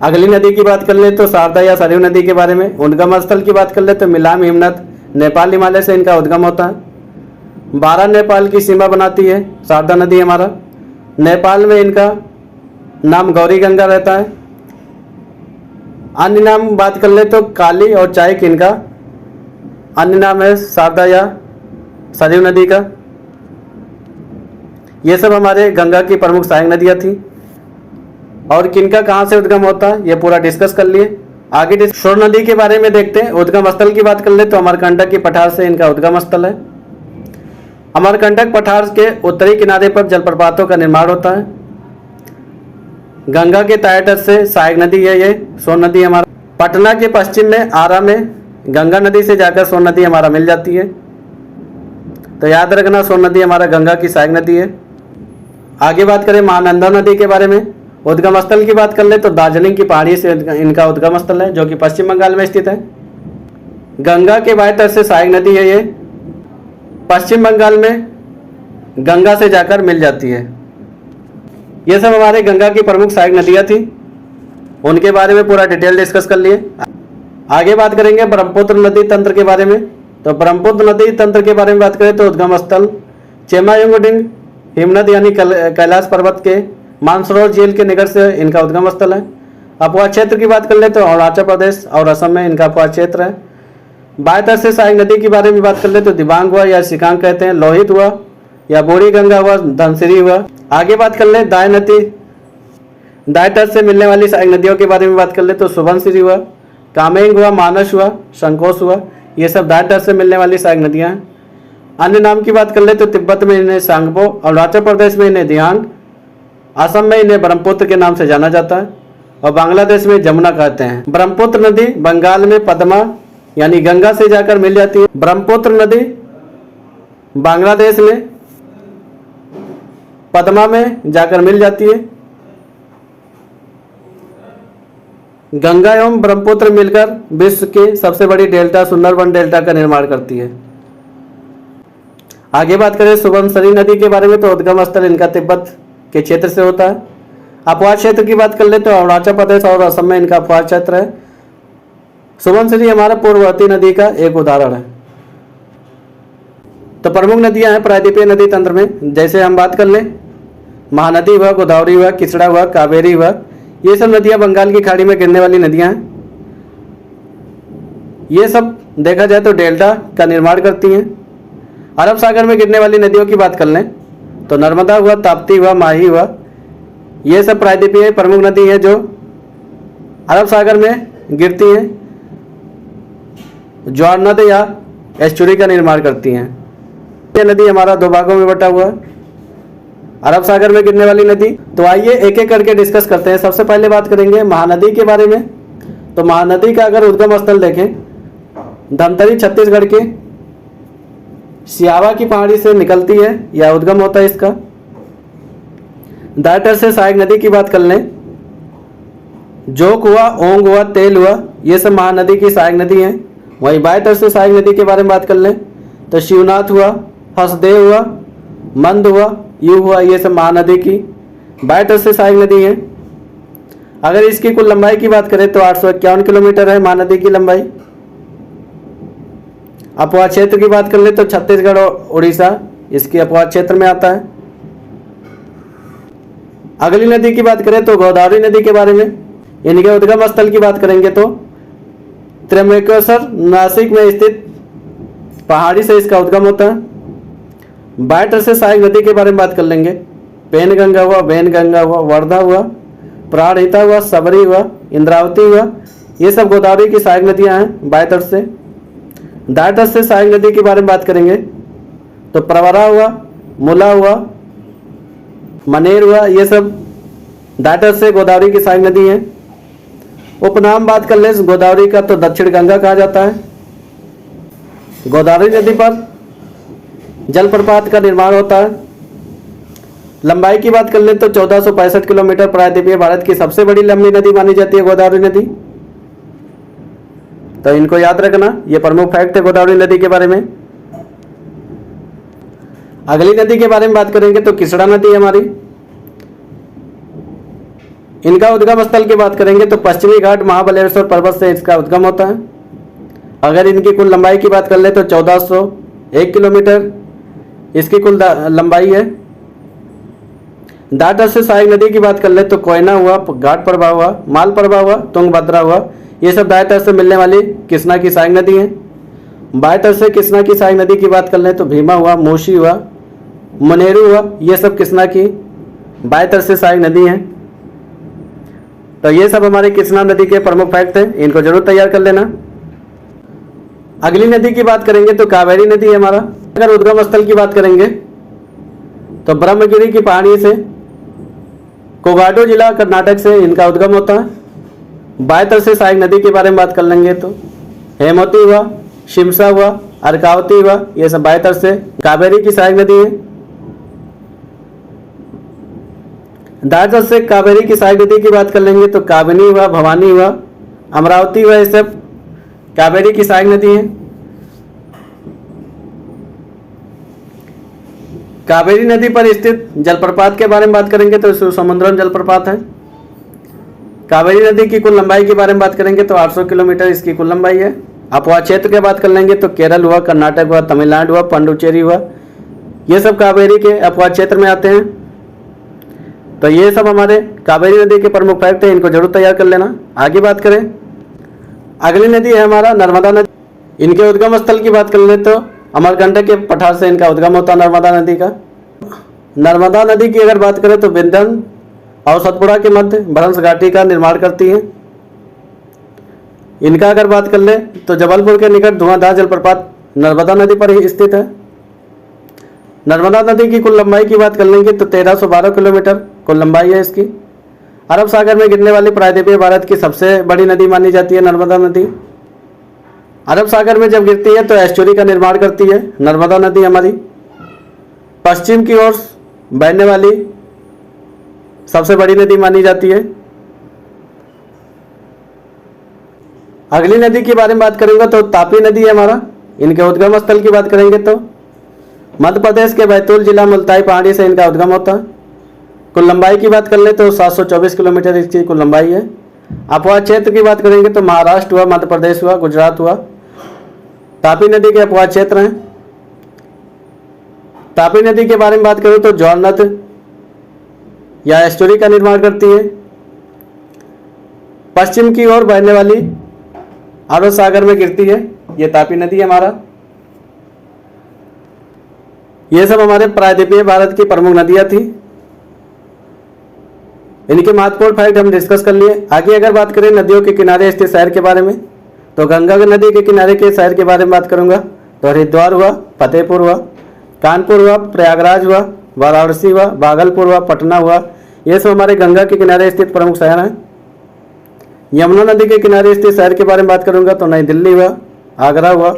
अगली नदी की बात कर ले तो शारदा या सरयू नदी के बारे में। उद्गम स्थल की बात कर ले तो मिलाम हिमनद नेपाल हिमालय से इनका उद्गम होता है। 12 नेपाल की सीमा बनाती है शारदा नदी हमारा। नेपाल में इनका नाम गौरी गंगा रहता है। अन्य नाम बात कर ले तो काली और चायक इनका अन्य नाम है शारदा या सरयू नदी का। ये सब हमारे गंगा की प्रमुख सहायक नदियाँ थी। और किनका कहाँ से उद्गम होता है ये पूरा डिस्कस कर लिए। आगे शोर नदी के बारे में देखते हैं। उद्गम स्थल की बात कर ले तो अमरकंटक की पठार से इनका उद्गम स्थल है। अमरकंटक पठार के उत्तरी किनारे पर जलप्रपातों का निर्माण होता है। गंगा के दाएं तट से सहायक नदी है ये सोन नदी हमारा। पटना के पश्चिम में आरा में गंगा नदी से जाकर सोन नदी हमारा मिल जाती है। तो याद रखना सोन नदी हमारा गंगा की सहायक नदी है। आगे बात करें महानंदा नदी के बारे में। उद्गम स्थल की बात कर ले तो दार्जिलिंग की पहाड़ी से इनका उद्गम स्थल है जो कि पश्चिम बंगाल में स्थित है। गंगा के बाएं तट से सहायक नदी है ये। पश्चिम बंगाल में गंगा से जाकर मिल जाती है। ये सब हमारे गंगा की प्रमुख सहायक नदियाँ थी। उनके बारे में पूरा डिटेल डिस्कस कर लिए। आगे बात करेंगे ब्रह्मपुत्र नदी तंत्र के बारे में। तो ब्रह्मपुत्र नदी तंत्र के बारे में बात करें तो उद्गम स्थल चेमायुंगडिंग हिमनद यानी कैलाश पर्वत के मानसरोवर झील के निकट से इनका उद्गम स्थल है। अपवाह क्षेत्र की बात कर ले तो अरुणाचल प्रदेश और असम में इनका अपवाह क्षेत्र है। बाएं तट से सहायक नदी के बारे में बात कर ले तो दिबांग हुआ या सिकांग कहते हैं, लोहित हुआ या बूढ़ी गंगा हुआ, धनसिरी हुआ। आगे बात कर ले दाएं तट से मिलने वाली सहायक नदियों के बारे में बात कर ले तो सुबनसिरी हुआ, कामेंग हुआ, मानस हुआ, संकोश हुआ। ये सब दाएं तट से मिलने वाली सहायक नदियाँ हैं। अन्य नाम की बात कर ले तो तिब्बत में इन्हें सांगपो, अरुणाचल प्रदेश में इन्हें दियांग, असम में इन्हें ब्रह्मपुत्र के नाम से जाना जाता है और बांग्लादेश में जमुना कहते हैं। ब्रह्मपुत्र नदी बंगाल में पद्मा यानी गंगा से जाकर मिल जाती है। ब्रह्मपुत्र नदी बांग्लादेश में पद्मा में जाकर मिल जाती है। गंगा एवं ब्रह्मपुत्र मिलकर विश्व की सबसे बड़ी डेल्टा सुंदरबन डेल्टा का निर्माण करती है। आगे बात करें सुबनसिरी नदी के बारे में तो उद्गम स्थल इनका तिब्बत के क्षेत्र से होता है। अपवाह क्षेत्र की बात कर ले तो अरुणाचल प्रदेश और असम में इनका अपवाह क्षेत्र है। सुबनसिरी हमारा पूर्ववर्ती नदी का एक उदाहरण है। तो प्रमुख नदियां हैं प्रायद्वीपीय नदी तंत्र में। जैसे हम बात कर लें महानदी हुआ, गोदावरी हुआ, किचड़ा हुआ, कावेरी हुआ, ये सब नदियां बंगाल की खाड़ी में गिरने वाली नदियां हैं। ये सब देखा जाए तो डेल्टा का निर्माण करती हैं। अरब सागर में गिरने वाली नदियों की बात कर लें तो नर्मदा हुआ, ताप्ती हुआ, माही हुआ, ये सब प्रायद्वीपीय प्रमुख नदी है जो अरब सागर में गिरती हैं, ज्वार नदी या एस्चुरी का निर्माण करती हैं। ये नदी हमारा दो भागों में बटा हुआ है, अरब सागर में गिरने वाली नदी। तो आइए एक एक करके डिस्कस करते हैं। सबसे पहले बात करेंगे महानदी के बारे में। तो महानदी का अगर उद्गम स्थल देखें धमतरी छत्तीसगढ़ के सियावा की पहाड़ी से निकलती है या उद्गम होता है इसका। दाएं तट से सहायक नदी की बात कर लें, जोक हुआ, ओंग हुआ, तेल हुआ, ये सब महानदी की सहायक नदी हैं। वहीं बाएं तट से सहायक नदी के बारे में बात कर लें तो शिवनाथ हुआ, हसदेव हुआ, मंद हुआ, यू हुआ, ये सब महानदी की बाएं तट से सहायक नदी है। अगर इसकी कुल लंबाई की बात करें तो 851 किलोमीटर है महानदी की लंबाई। अपवाद क्षेत्र की बात कर ले तो छत्तीसगढ़ और उड़ीसा इसकी अपवाद क्षेत्र में आता है। अगली नदी की बात करें तो गोदावरी नदी के बारे में। इनके उद्गम स्थल की बात करेंगे तो त्र्यंबकेश्वर नासिक में स्थित पहाड़ी से इसका उद्गम होता है। बाएं तट से सहायक नदी के बारे में बात कर लेंगे। पेनगंगा हुआ, वैनगंगा हुआ, वर्धा हुआ, प्राणहिता हुआ, सबरी हुआ, इंद्रावती हुआ, ये सब गोदावरी की सहायक नदियां हैं बाएं तट से। दाएं तट से सहायक नदी के बारे में बात करेंगे तो प्रवरा हुआ, मुला हुआ, मनेर हुआ, ये सब दाएं तट से गोदावरी की सहायक नदी हैं। उपनाम बात कर ले गोदावरी का तो दक्षिण गंगा कहा जाता है। गोदावरी नदी पर जलप्रपात का निर्माण होता है। लंबाई की बात कर ले तो 1465 किलोमीटर प्रायद्वीपीय भारत की सबसे बड़ी लंबी नदी मानी जाती है गोदावरी नदी। तो इनको याद रखना, ये प्रमुख फैक्ट है गोदावरी नदी के बारे में। अगली नदी के बारे में बात करेंगे तो किसड़ा नदी हमारी। इनका उद्गम स्थल की बात करेंगे तो पश्चिमी घाट महाबलेश्वर पर्वत से इसका उद्गम होता है। अगर इनकी कुल लंबाई की बात कर ले तो 1401 किलोमीटर इसकी कुल लंबाई है। दाएं तट से सहायक नदी की बात कर ले तो कोयना हुआ, घाट प्रभा हुआ, माल प्रभा हुआ, तुंगभद्रा हुआ, ये सब दाएं तट से मिलने वाली कृष्णा की सहायक नदी है। बाएं तट से कृष्णा की सहायक नदी की बात कर ले तो भीमा हुआ, मूशी हुआ, मनेरू हुआ, ये सब कृष्णा की बाएं तट से सहायक नदी हैं। तो ये सब हमारे कृष्णा नदी के प्रमुख फैक्ट हैं, इनको जरूर तैयार कर लेना। अगली नदी की बात करेंगे तो कावेरी नदी है हमारा। अगर उद्गम स्थल की बात करेंगे तो ब्रह्मगिरी की पहाड़ी से कोगाडो जिला कर्नाटक से इनका उद्गम होता है। बाएं तट से सहायक नदी के बारे में बात कर लेंगे तो हेमवती हुआ, शिमसा हुआ, अर्कावती हुआ, ये सब बाएं तट से कावेरी की सहायक नदी है। दाएं तट से कावेरी की सहायक नदी की बात कर लेंगे तो काबिनी हुआ, भवानी हुआ, अमरावती हुआ, ये सब कावेरी की सहायक नदी है। कावेरी नदी पर स्थित जलप्रपात के बारे में बात करेंगे तो सुसमुद्रम जलप्रपात है। कावेरी नदी की कुल लंबाई के बारे में बात करेंगे तो 800 किलोमीटर इसकी कुल लंबाई है। अपवाद क्षेत्र की बात कर लेंगे तो केरल हुआ, कर्नाटक हुआ, तमिलनाडु हुआ, पांडुचेरी हुआ, ये सब कावेरी के अपवाद क्षेत्र में आते हैं। तो ये सब हमारे कावेरी नदी के प्रमुख फैक्ट हैं, इनको जरूर तैयार कर लेना। आगे बात करें, अगली नदी है हमारा नर्मदा नदी। इनके उद्गम स्थल की बात कर ले तो अमरकंटक के पठार से इनका उद्गम होता है नर्मदा नदी का। नर्मदा नदी की अगर बात करें तो बिंदन और सतपुड़ा के मध्य भ्रंश घाटी का निर्माण करती है। इनका अगर बात कर ले तो जबलपुर के निकट धुआंधार जलप्रपात नर्मदा नदी पर ही स्थित है। नर्मदा नदी की कुल लंबाई की बात कर लेंगे तो 1312 किलोमीटर कुल लंबाई है इसकी। अरब सागर में गिरने वाली प्रायद्वीपीय भारत की सबसे बड़ी नदी मानी जाती है नर्मदा नदी। अरब सागर में जब गिरती है तो एस्चुरी का निर्माण करती है नर्मदा नदी हमारी। पश्चिम की ओर बहने वाली सबसे बड़ी नदी मानी जाती है। अगली नदी के बारे में बात करेंगे तो तापी नदी है हमारा। इनके उद्गम स्थल की बात करेंगे तो मध्य प्रदेश के बैतूल जिला मुल्ताई पहाड़ी से इनका उद्गम होता है। कुल लंबाई की बात कर ले तो 724 किलोमीटर इसकी कुल लंबाई है। अपवाद क्षेत्र की बात करेंगे तो महाराष्ट्र हुआ, मध्य प्रदेश हुआ, गुजरात हुआ, तापी नदी के अपवाद क्षेत्र हैं। तापी नदी के बारे में बात करूं तो जौननद या एस्टोरी का निर्माण करती है। पश्चिम की ओर बहने वाली अरब सागर में गिरती है ये तापी नदी हमारा। ये सब हमारे प्रायद्वीपीय भारत की प्रमुख नदियां थी। इनके महत्वपूर्ण फैक्ट हम डिस्कस कर लिए। आगे अगर बात करें नदियों के किनारे स्थित शहर के बारे में तो गंगा नदी के किनारे के शहर के बारे में बात करूंगा तो हरिद्वार हुआ, फतेहपुर हुआ, कानपुर हुआ, प्रयागराज हुआ, वाराणसी हुआ, भागलपुर हुआ, पटना हुआ, ये सब हमारे गंगा के किनारे स्थित प्रमुख शहर हैं। यमुना नदी के किनारे स्थित शहर के बारे में बात करूंगा तो नई दिल्ली हुआ, आगरा हुआ,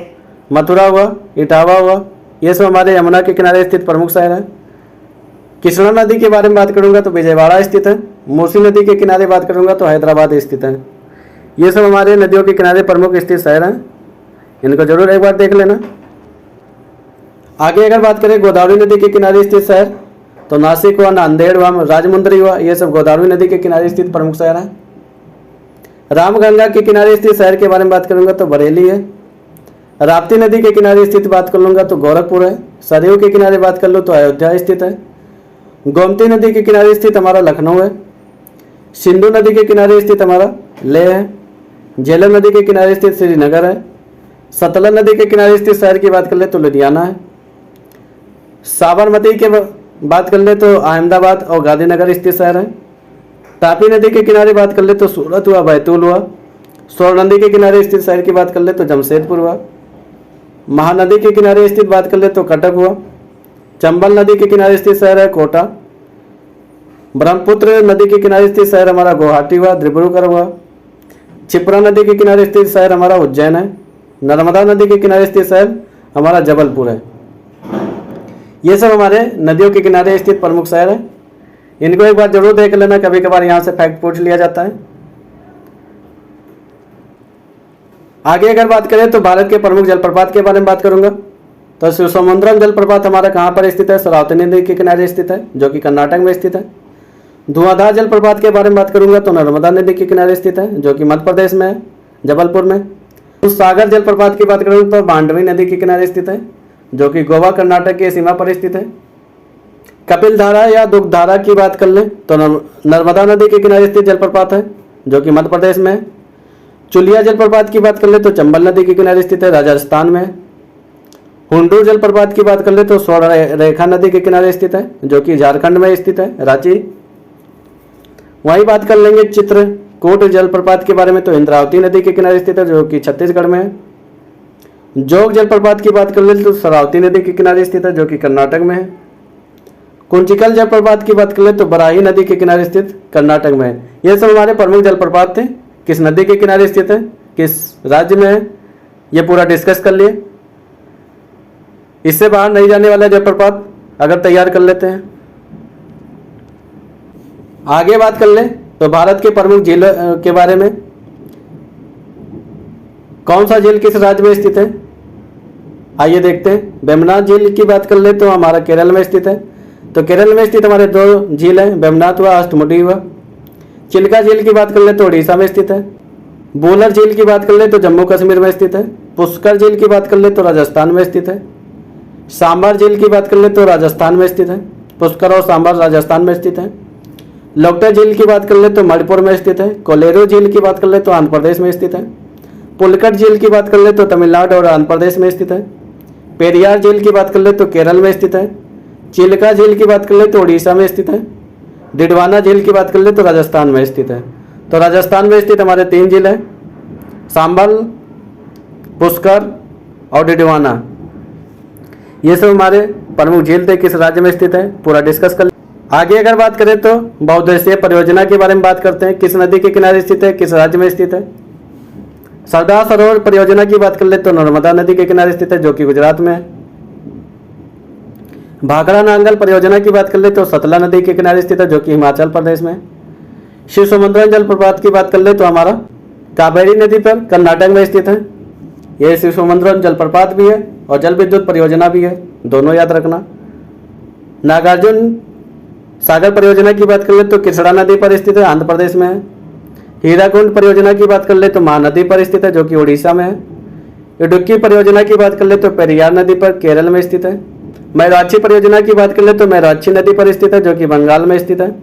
मथुरा हुआ, इटावा हुआ, ये सब हमारे यमुना के किनारे स्थित प्रमुख शहर हैं। कृष्णा नदी के बारे में बात करूंगा तो विजयवाड़ा स्थित है। मूसी नदी के किनारे बात करूंगा तो हैदराबाद स्थित है। ये सब हमारे नदियों के किनारे प्रमुख स्थित शहर हैं, इनको जरूर एक बार देख लेना। आगे अगर बात करें गोदावरी नदी के किनारे स्थित शहर तो नासिक हुआ, नांदेड़ हुआ, राजमुंदरी हुआ, ये सब गोदावरी नदी के किनारे स्थित प्रमुख शहर हैं। रामगंगा के किनारे स्थित शहर के बारे में बात करूंगा तो बरेली है। राप्ती नदी के किनारे स्थित बात कर लूँगा तो गोरखपुर है। सरयू के किनारे बात कर लो तो अयोध्या स्थित है। गोमती नदी के किनारे स्थित हमारा लखनऊ है। सिंधु नदी के किनारे स्थित हमारा लेह है। झेलम नदी के किनारे स्थित श्रीनगर है। सतलज नदी के किनारे स्थित शहर की बात कर ले तो लुधियाना है। साबरमती के बात कर ले तो अहमदाबाद और गांधीनगर स्थित शहर है। तापी नदी के किनारे बात कर ले तो सूरत हुआ, बैतूल हुआ। सोर नदी के किनारे स्थित शहर की बात कर ले तो जमशेदपुर हुआ। महानदी के किनारे स्थित बात कर ले तो कटक हुआ। चंबल नदी के किनारे स्थित शहर है कोटा। ब्रह्मपुत्र नदी के किनारे स्थित शहर हमारा गुवाहाटी हुआ, डिब्रूगढ़ हुआ। क्षिप्रा नदी के किनारे स्थित शहर हमारा उज्जैन है। नर्मदा नदी के किनारे स्थित शहर हमारा जबलपुर है। ये सब हमारे नदियों के किनारे स्थित प्रमुख शहर है। इनको एक बार जरूर देख लेना, कभी कभार यहाँ से फैक्ट पूछ लिया जाता है। आगे अगर बात करें तो भारत के प्रमुख जलप्रपात के बारे में बात करूंगा। तो शिवसमुद्रम जलप्रपात हमारा कहाँ पर स्थित है? शरावती नदी के किनारे स्थित है, जो कि कर्नाटक में स्थित है। धुआंधार जलप्रपात के बारे में बात करूंगा तो नर्मदा नदी के किनारे स्थित है, जो कि मध्य प्रदेश में है, जबलपुर में। सागर जलप्रपात की बात करूँ तो मांडवी नदी के किनारे स्थित है, जो कि गोवा कर्नाटक की सीमा पर स्थित है। कपिल धारा या दुग्धारा की बात कर लें तो नर्मदा नदी के किनारे स्थित जलप्रपात है, जो कि मध्य प्रदेश में है। चुलिया जलप्रपात की बात कर ले तो चंबल नदी के किनारे स्थित है, राजस्थान में। हुंडूर जलप्रपात की बात कर ले तो स्वर्ण रेखा नदी के किनारे स्थित है, जो कि झारखंड में स्थित है, रांची। वहीं बात कर लेंगे चित्रकूट जलप्रपात के बारे में तो इंद्रावती नदी के किनारे स्थित है, जो कि छत्तीसगढ़ में है। जोग जलप्रपात की बात कर ले तो शरावती नदी के किनारे स्थित है, जो कि कर्नाटक में है। कुंचिकल जलप्रपात की बात कर ले तो बराही नदी के किनारे स्थित कर्नाटक में है। ये सब हमारे प्रमुख जलप्रपात थे। किस नदी के किनारे स्थित है, किस राज्य में है, ये पूरा डिस्कस कर लिए। इससे बाहर नहीं जाने वाला जलप्रपात अगर तैयार कर लेते हैं। आगे बात कर ले तो भारत के प्रमुख झील के बारे में। कौन सा झील किस राज्य में स्थित है, आइए देखते हैं। वेम्बनाथ झील की बात कर ले तो हमारा केरल में स्थित है। तो केरल में स्थित हमारे दो झील हैं, वेम्बनाथ हुआ, अष्टमुडी हुआ। चिल्का झील की बात कर ले तो उड़ीसा में स्थित है। बूलर झील की बात कर ले तो जम्मू कश्मीर में स्थित है। पुष्कर झील की बात कर ले तो राजस्थान में स्थित है। सांबर झील की बात कर ले तो राजस्थान में स्थित है। पुष्कर और सांबर राजस्थान में स्थित है। लोकटा झील की बात कर ले तो मणिपुर में स्थित है। कोलेरू झील की बात कर ले तो आंध्र प्रदेश में स्थित है। पुलकट झील की बात कर ले तो तमिलनाडु और आंध्र प्रदेश में स्थित है। पेरियार झील की बात कर ले तो केरल में स्थित है। चिल्का झील की बात कर ले तो उड़ीसा में स्थित है। डिडवाना झील की बात कर ले तो राजस्थान में स्थित है। तो राजस्थान में स्थित हमारे 3 झील हैं, सांबल, पुष्कर और डिडवाना। ये सब हमारे प्रमुख झील थे। किस राज्य में स्थित है पूरा डिस्कस कर। आगे अगर बात करें तो बहुउद्देशीय परियोजना के बारे में बात करते हैं। किस नदी के किनारे स्थित है, किस राज्य में स्थित है। सरदार सरोवर परियोजना की बात कर ले तो नर्मदा नदी के किनारे स्थित है, जो कि गुजरात में है। भाखड़ा नांगल परियोजना की बात कर ले तो सतलज नदी के किनारे स्थित है, जो कि हिमाचल प्रदेश में। शिवसमुद्रम जलप्रपात की बात कर ले तो हमारा कावेरी नदी पर कर्नाटक में स्थित है। यह शिवसमुद्रम जलप्रपात भी है और जल विद्युत परियोजना भी है, दोनों याद रखना। नागार्जुन सागर परियोजना की बात कर ले तो कृष्णा नदी पर स्थित है, आंध्र प्रदेश में है। हीराकुंड परियोजना की बात कर ले तो महानदी पर स्थित है, जो कि उड़ीसा में है। इडुक्की परियोजना की बात कर ले तो पेरियार नदी पर केरल में स्थित है। मैराक्षी परियोजना की बात कर ले तो मैराक्षी नदी पर स्थित है, जो कि बंगाल में स्थित है।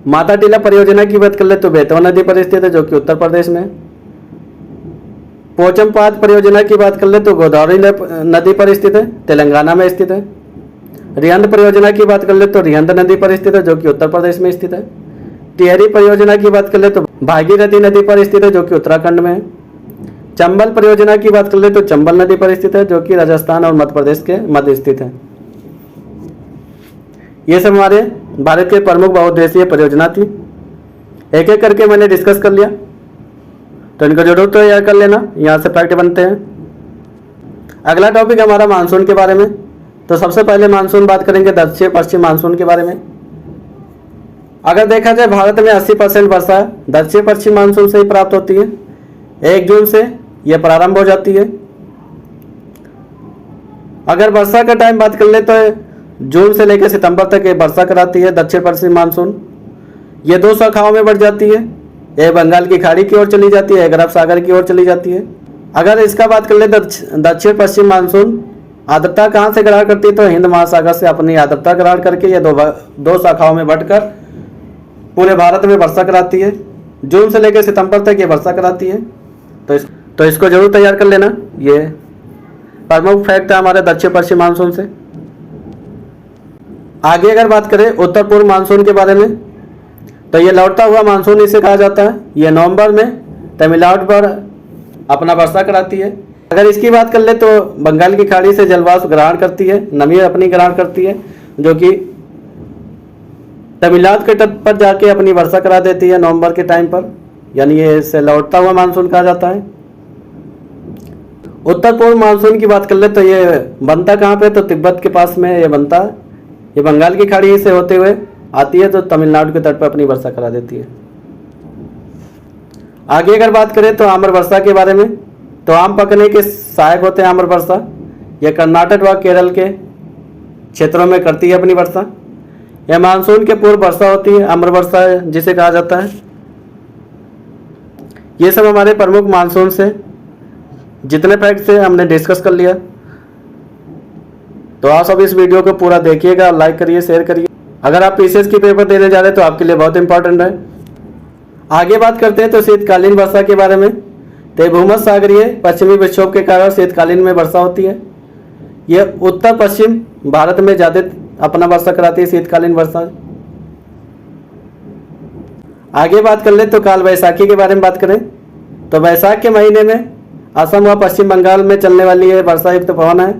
माता टीला परियोजना की बात कर ले तो बेतवा नदी पर स्थित है, जो कि उत्तर प्रदेश में है। पोचमपात परियोजना की बात कर ले तो गोदावरी नदी पर स्थित है, तेलंगाना में स्थित है। रिहंद परियोजना की बात कर ले तो रिहंद नदी पर स्थित है, जो कि उत्तर प्रदेश में स्थित है। टिहरी परियोजना की बात कर ले तो भागीरथी नदी पर स्थित है, जो कि उत्तराखंड में है। चंबल परियोजना की बात कर ले तो चंबल नदी पर स्थित है, जो कि राजस्थान और मध्य प्रदेश के मध्य स्थित है। ये सब हमारे भारत के प्रमुख बहुउद्देशीय परियोजना थी। एक एक करके मैंने डिस्कस कर लिया, तो इनको जरूर तो याद कर लेना, यहाँ से फैक्ट बनते हैं। अगला टॉपिक हमारा मानसून के बारे में। तो सबसे पहले मानसून बात करेंगे दक्षिण पश्चिम मानसून के बारे में। अगर देखा जाए भारत में 80% वर्षा दक्षिण पश्चिम मानसून से ही प्राप्त होती है। 1 जून से यह प्रारंभ हो जाती है। अगर वर्षा का टाइम बात कर ले तो जून से लेकर सितंबर तक ये वर्षा कराती है दक्षिण पश्चिम मानसून। ये 2 शाखाओं में बढ़ जाती है। एक बंगाल की खाड़ी की ओर चली जाती है, एक अरब सागर की ओर चली जाती है। अगर इसका बात कर ले दक्षिण पश्चिम मानसून आर्द्रता कहाँ से ग्रहण करती है, तो हिंद महासागर से अपनी आर्द्रता ग्रहण करके ये दो शाखाओं में बंटकर पूरे भारत में वर्षा कराती है। जून से लेकर सितंबर तक ये वर्षा कराती है। तो इसको जरूर तैयार कर लेना। ये प्रमुख फैक्ट है हमारे दक्षिण पश्चिम मानसून से। आगे अगर बात करें उत्तर पूर्व मानसून के बारे में, तो ये लौटता हुआ मानसून इसे कहा जाता है। ये नवंबर में तमिलनाडु पर अपना वर्षा कराती है। अगर इसकी बात कर ले तो बंगाल की खाड़ी से जलवाष्प ग्रहण करती है, नमी अपनी ग्रहण करती है, जो कि तमिलनाडु के तट पर जाके अपनी वर्षा करा देती है नवंबर के टाइम पर, यानी ये इसे लौटता हुआ मानसून कहा जाता है। उत्तर पूर्व मानसून की बात कर ले तो ये बनता कहाँ पे, तो तिब्बत के पास में ये बनता है। ये बंगाल की खाड़ी से होते हुए आती है तो तमिलनाडु के तट पर अपनी वर्षा करा देती है। आगे अगर बात करें तो आम्र वर्षा के बारे में, तो आम पकने के सहायक होते हैं आम्र वर्षा। यह कर्नाटक व केरल के क्षेत्रों में करती है अपनी वर्षा। यह मानसून के पूर्व वर्षा होती है, आम्र वर्षा जिसे कहा जाता है। ये सब हमारे प्रमुख मानसून से जितने फैक्ट से हमने डिस्कस कर लिया। तो आप सब इस वीडियो को पूरा देखिएगा, लाइक करिए, शेयर करिए। अगर आप पीसीएस की पेपर देने जा रहे हैं तो आपके लिए बहुत इंपॉर्टेंट है। आगे बात करते हैं तो शीतकालीन वर्षा के बारे में। तो भूमध्य सागरीय पश्चिमी विक्षोभ के कारण शीतकालीन में वर्षा होती है। यह उत्तर पश्चिम भारत में ज़्यादा अपना वर्षा कराती है, शीतकालीन वर्षा। आगे बात कर ले तो काल वैसाखी के बारे में बात करें तो वैसाख के महीने में असम व पश्चिम बंगाल में चलने वाली यह वर्षा युक्त पवन है।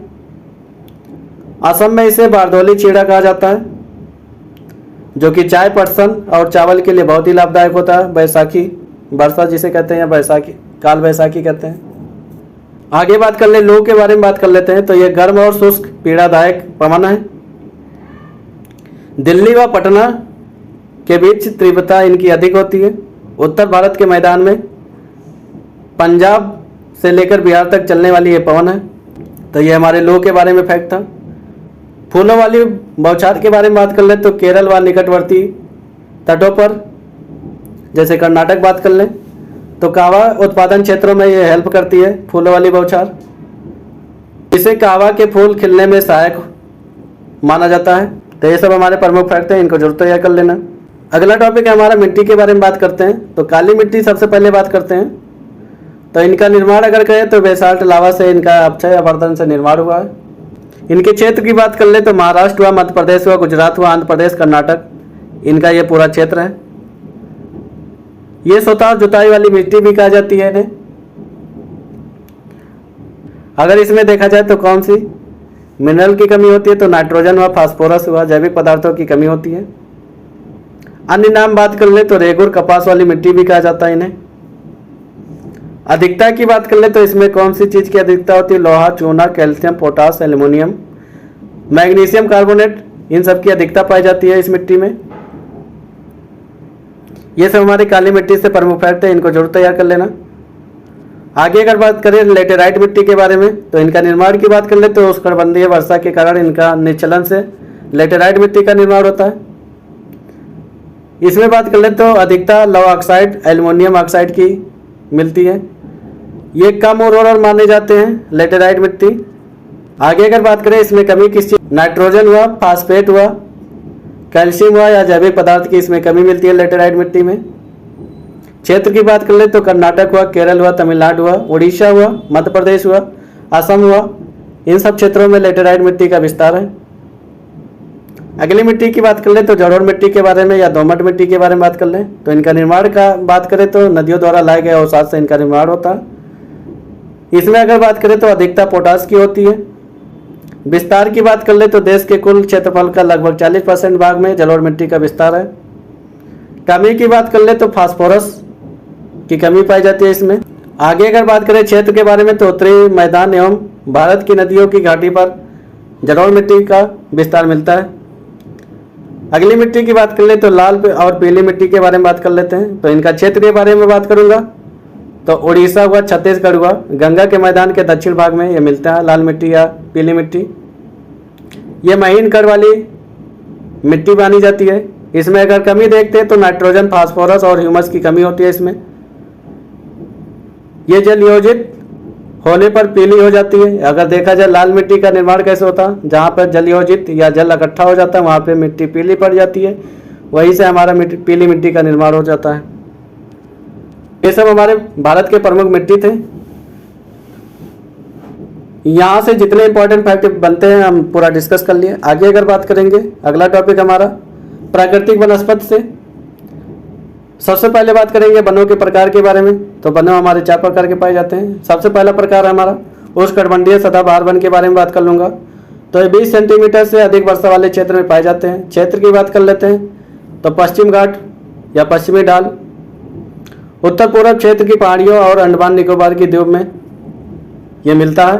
असम में इसे बारदोली चीड़ा कहा जाता है, जो कि चाय, पटसन और चावल के लिए बहुत ही लाभदायक होता है। वैसाखी वर्षा जिसे कहते हैं, वैसाखी काल वैसाखी कहते हैं। आगे बात कर ले लू के बारे में बात कर लेते हैं। तो यह गर्म और शुष्क पीड़ादायक पवन है। दिल्ली व पटना के बीच तीव्रता इनकी अधिक होती है। उत्तर भारत के मैदान में पंजाब से लेकर बिहार तक चलने वाली ये पवन है। तो ये हमारे लू के बारे में फैक्ट था। फूलों वाली बौछार के बारे में बात कर ले तो केरल व निकटवर्ती तटों पर जैसे कर्नाटक बात कर लें तो कावा उत्पादन क्षेत्रों में ये हेल्प करती है फूलों वाली बौछार। इसे कावा के फूल खिलने में सहायक माना जाता है। तो ये सब हमारे प्रमुख फैक्ट हैं, इनको जरूर तैयार कर लेना। अगला टॉपिक है हमारा मिट्टी के बारे में बात करते हैं। तो काली मिट्टी सबसे पहले बात करते हैं। तो इनका निर्माण अगर करें तो बेसाल्ट लावा से इनका अक्षय अवर्धन से निर्माण हुआ है। इनके क्षेत्र की बात कर ले तो महाराष्ट्र हुआ, मध्य प्रदेश हुआ, गुजरात हुआ, आंध्र प्रदेश, कर्नाटक, इनका ये पूरा क्षेत्र है। ये स्वतः जुताई वाली मिट्टी भी कहा जाती है इन्हें। अगर इसमें देखा जाए तो कौन सी मिनरल की कमी होती है, तो नाइट्रोजन व फास्फोरस हुआ, जैविक पदार्थों की कमी होती है। अन्य नाम बात कर ले तो रेगुर, कपास वाली मिट्टी भी कहा जाता है इन्हें। अधिकता की बात कर ले तो इसमें कौन सी चीज़ की अधिकता होती है, लोहा, चूना, calcium, potash, aluminium, magnesium carbonate, इन सब की अधिकता पाई जाती है इस मिट्टी में। ये सब हमारी काली मिट्टी से प्रमुख फैक्ट है, इनको जरूर तैयार कर लेना। आगे अगर बात करें लेटेराइट मिट्टी के बारे में तो इनका निर्माण की बात कर ले तो उष्णकटिबंधीय वर्षा के कारण इनका निचलन से लेटेराइट मिट्टी का निर्माण होता है। इसमें बात कर ले तो अधिकता लौह ऑक्साइड, एल्युमिनियम ऑक्साइड की मिलती है। ये कम उर्वर माने जाते हैं लेटेराइट मिट्टी। आगे अगर बात करें इसमें कमी किस चीज, नाइट्रोजन हुआ, फास्फेट हुआ, कैल्शियम हुआ या जैविक पदार्थ की इसमें कमी मिलती है लेटेराइट मिट्टी में। क्षेत्र की बात कर ले तो कर्नाटक हुआ, केरल हुआ, तमिलनाडु हुआ, उड़ीसा हुआ, मध्य प्रदेश हुआ, असम हुआ, इन सब क्षेत्रों में लेटेराइट मिट्टी का विस्तार है। अगली मिट्टी की बात कर ले तो जलोढ़ मिट्टी के बारे में या दोमट मिट्टी के बारे में बात कर लें तो इनका निर्माण का बात करें तो नदियों द्वारा लाए गए अवसाद से इनका निर्माण होता है। इसमें अगर बात करें तो अधिकता पोटास की होती है। विस्तार की बात कर ले तो देश के कुल क्षेत्रफल का लगभग 40% भाग में जलोढ़ मिट्टी का विस्तार है। कमी की बात कर ले तो फास्फोरस की कमी पाई जाती है इसमें। आगे अगर बात करें क्षेत्र के बारे में तो उत्तरी मैदान एवं भारत की नदियों की घाटी पर जलोढ़ मिट्टी का विस्तार मिलता है। अगली मिट्टी की बात कर ले तो लाल और पीली मिट्टी के बारे में बात कर लेते हैं। तो इनका क्षेत्र के बारे में बात करूंगा तो उड़ीसा हुआ, छत्तीसगढ़ हुआ, गंगा के मैदान के दक्षिण भाग में ये मिलता है लाल मिट्टी या पीली मिट्टी। ये महीन कण वाली मिट्टी मानी जाती है। इसमें अगर कमी देखते हैं तो नाइट्रोजन, फास्फोरस और ह्यूमस की कमी होती है इसमें। ये जल योजित होने पर पीली हो जाती है। अगर देखा जाए लाल मिट्टी का निर्माण कैसे होता है, जहाँ पर जलयोजित या जल इकट्ठा हो जाता है वहाँ पे मिट्टी पीली पड़ जाती है, वहीं से हमारा पीली मिट्टी का निर्माण हो जाता है। ये सब हमारे भारत के प्रमुख मिट्टी थे। यहाँ से जितने इंपॉर्टेंट फैक्ट बनते हैं हम पूरा डिस्कस कर लिए। आगे अगर बात करेंगे, अगला टॉपिक हमारा प्राकृतिक वनस्पति से। सबसे पहले बात करेंगे वनों के प्रकार के बारे में। तो वन हमारे 4 प्रकार के पाए जाते हैं। सबसे पहला प्रकार है हमारा उष्णकटिबंधीय सदाबहार वन के बारे में बात कर लूँगा। तो ये 20 सेंटीमीटर से अधिक वर्षा वाले क्षेत्र में पाए जाते हैं। क्षेत्र की बात कर लेते हैं तो पश्चिम घाट या पश्चिमी ढाल, उत्तर पूर्व क्षेत्र की पहाड़ियों और अंडमान निकोबार की द्वीप में ये मिलता है।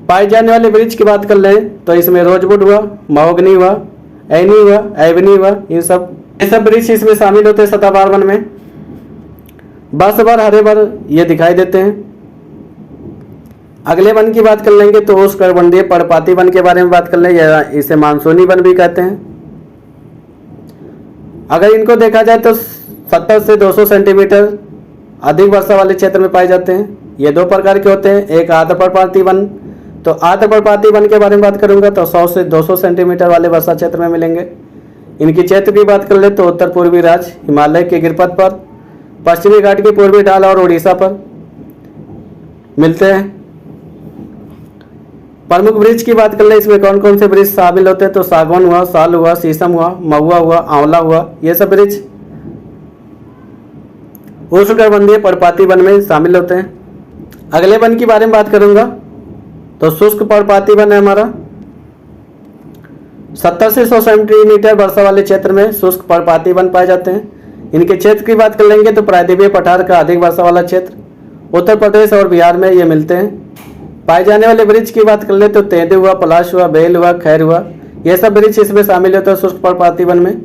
पाए जाने वाले वृक्ष की बात कर लें तो इसमें रोजवुड हुआ, महोगनी हुआ, एनी हुआ, एबनी हुआ, ये सब वृक्ष इसमें शामिल होते हैं सदाबहार वन में। बस भर हरे भर ये दिखाई देते हैं। अगले वन की बात कर लेंगे तो उष्णकटिबंधीय पर्णपाती वन के बारे में बात कर लें, या इसे मानसूनी वन भी कहते हैं। अगर इनको देखा जाए तो 70 से 200 सेंटीमीटर अधिक वर्षा वाले क्षेत्र में पाए जाते हैं। ये 2 प्रकार के होते हैं, एक आर्द्र पर्णपाती वन। तो आर्द्र पर्णपाती वन के बारे में बात करूंगा तो 100 से 200 सेंटीमीटर वाले वर्षा क्षेत्र में मिलेंगे। इनकी क्षेत्र की बात कर ले तो उत्तर पूर्वी राज्य हिमालय के गिरपथ पर, पश्चिमी घाट की पूर्वी ढाल और उड़ीसा पर मिलते हैं। प्रमुख वृक्ष की बात कर ले, इसमें कौन कौन से वृक्ष शामिल होते हैं तो सागौन हुआ, साल हुआ, शीशम हुआ, महुआ हुआ, आंवला हुआ, ये सब वृक्ष उष्णकटिबंधीय पर्णपाती वन में शामिल होते हैं। अगले वन के बारे में बात करूंगा तो शुष्क पर्णपाती वन है हमारा। 70 से 100 सेंटीमीटर वर्षा वाले क्षेत्र में शुष्क पर्णपाती वन पाए जाते हैं। इनके क्षेत्र की बात कर लेंगे तो प्रायद्वीपीय पठार का अधिक वर्षा वाला क्षेत्र उत्तर प्रदेश और बिहार में ये मिलते हैं। पाए जाने वाले वृक्ष की बात कर ले तो तेंदू हुआ, पलाश हुआ, बेल हुआ, खैर हुआ, ये सब वृक्ष इसमें शामिल होते हैं शुष्क पर्णपाती वन में।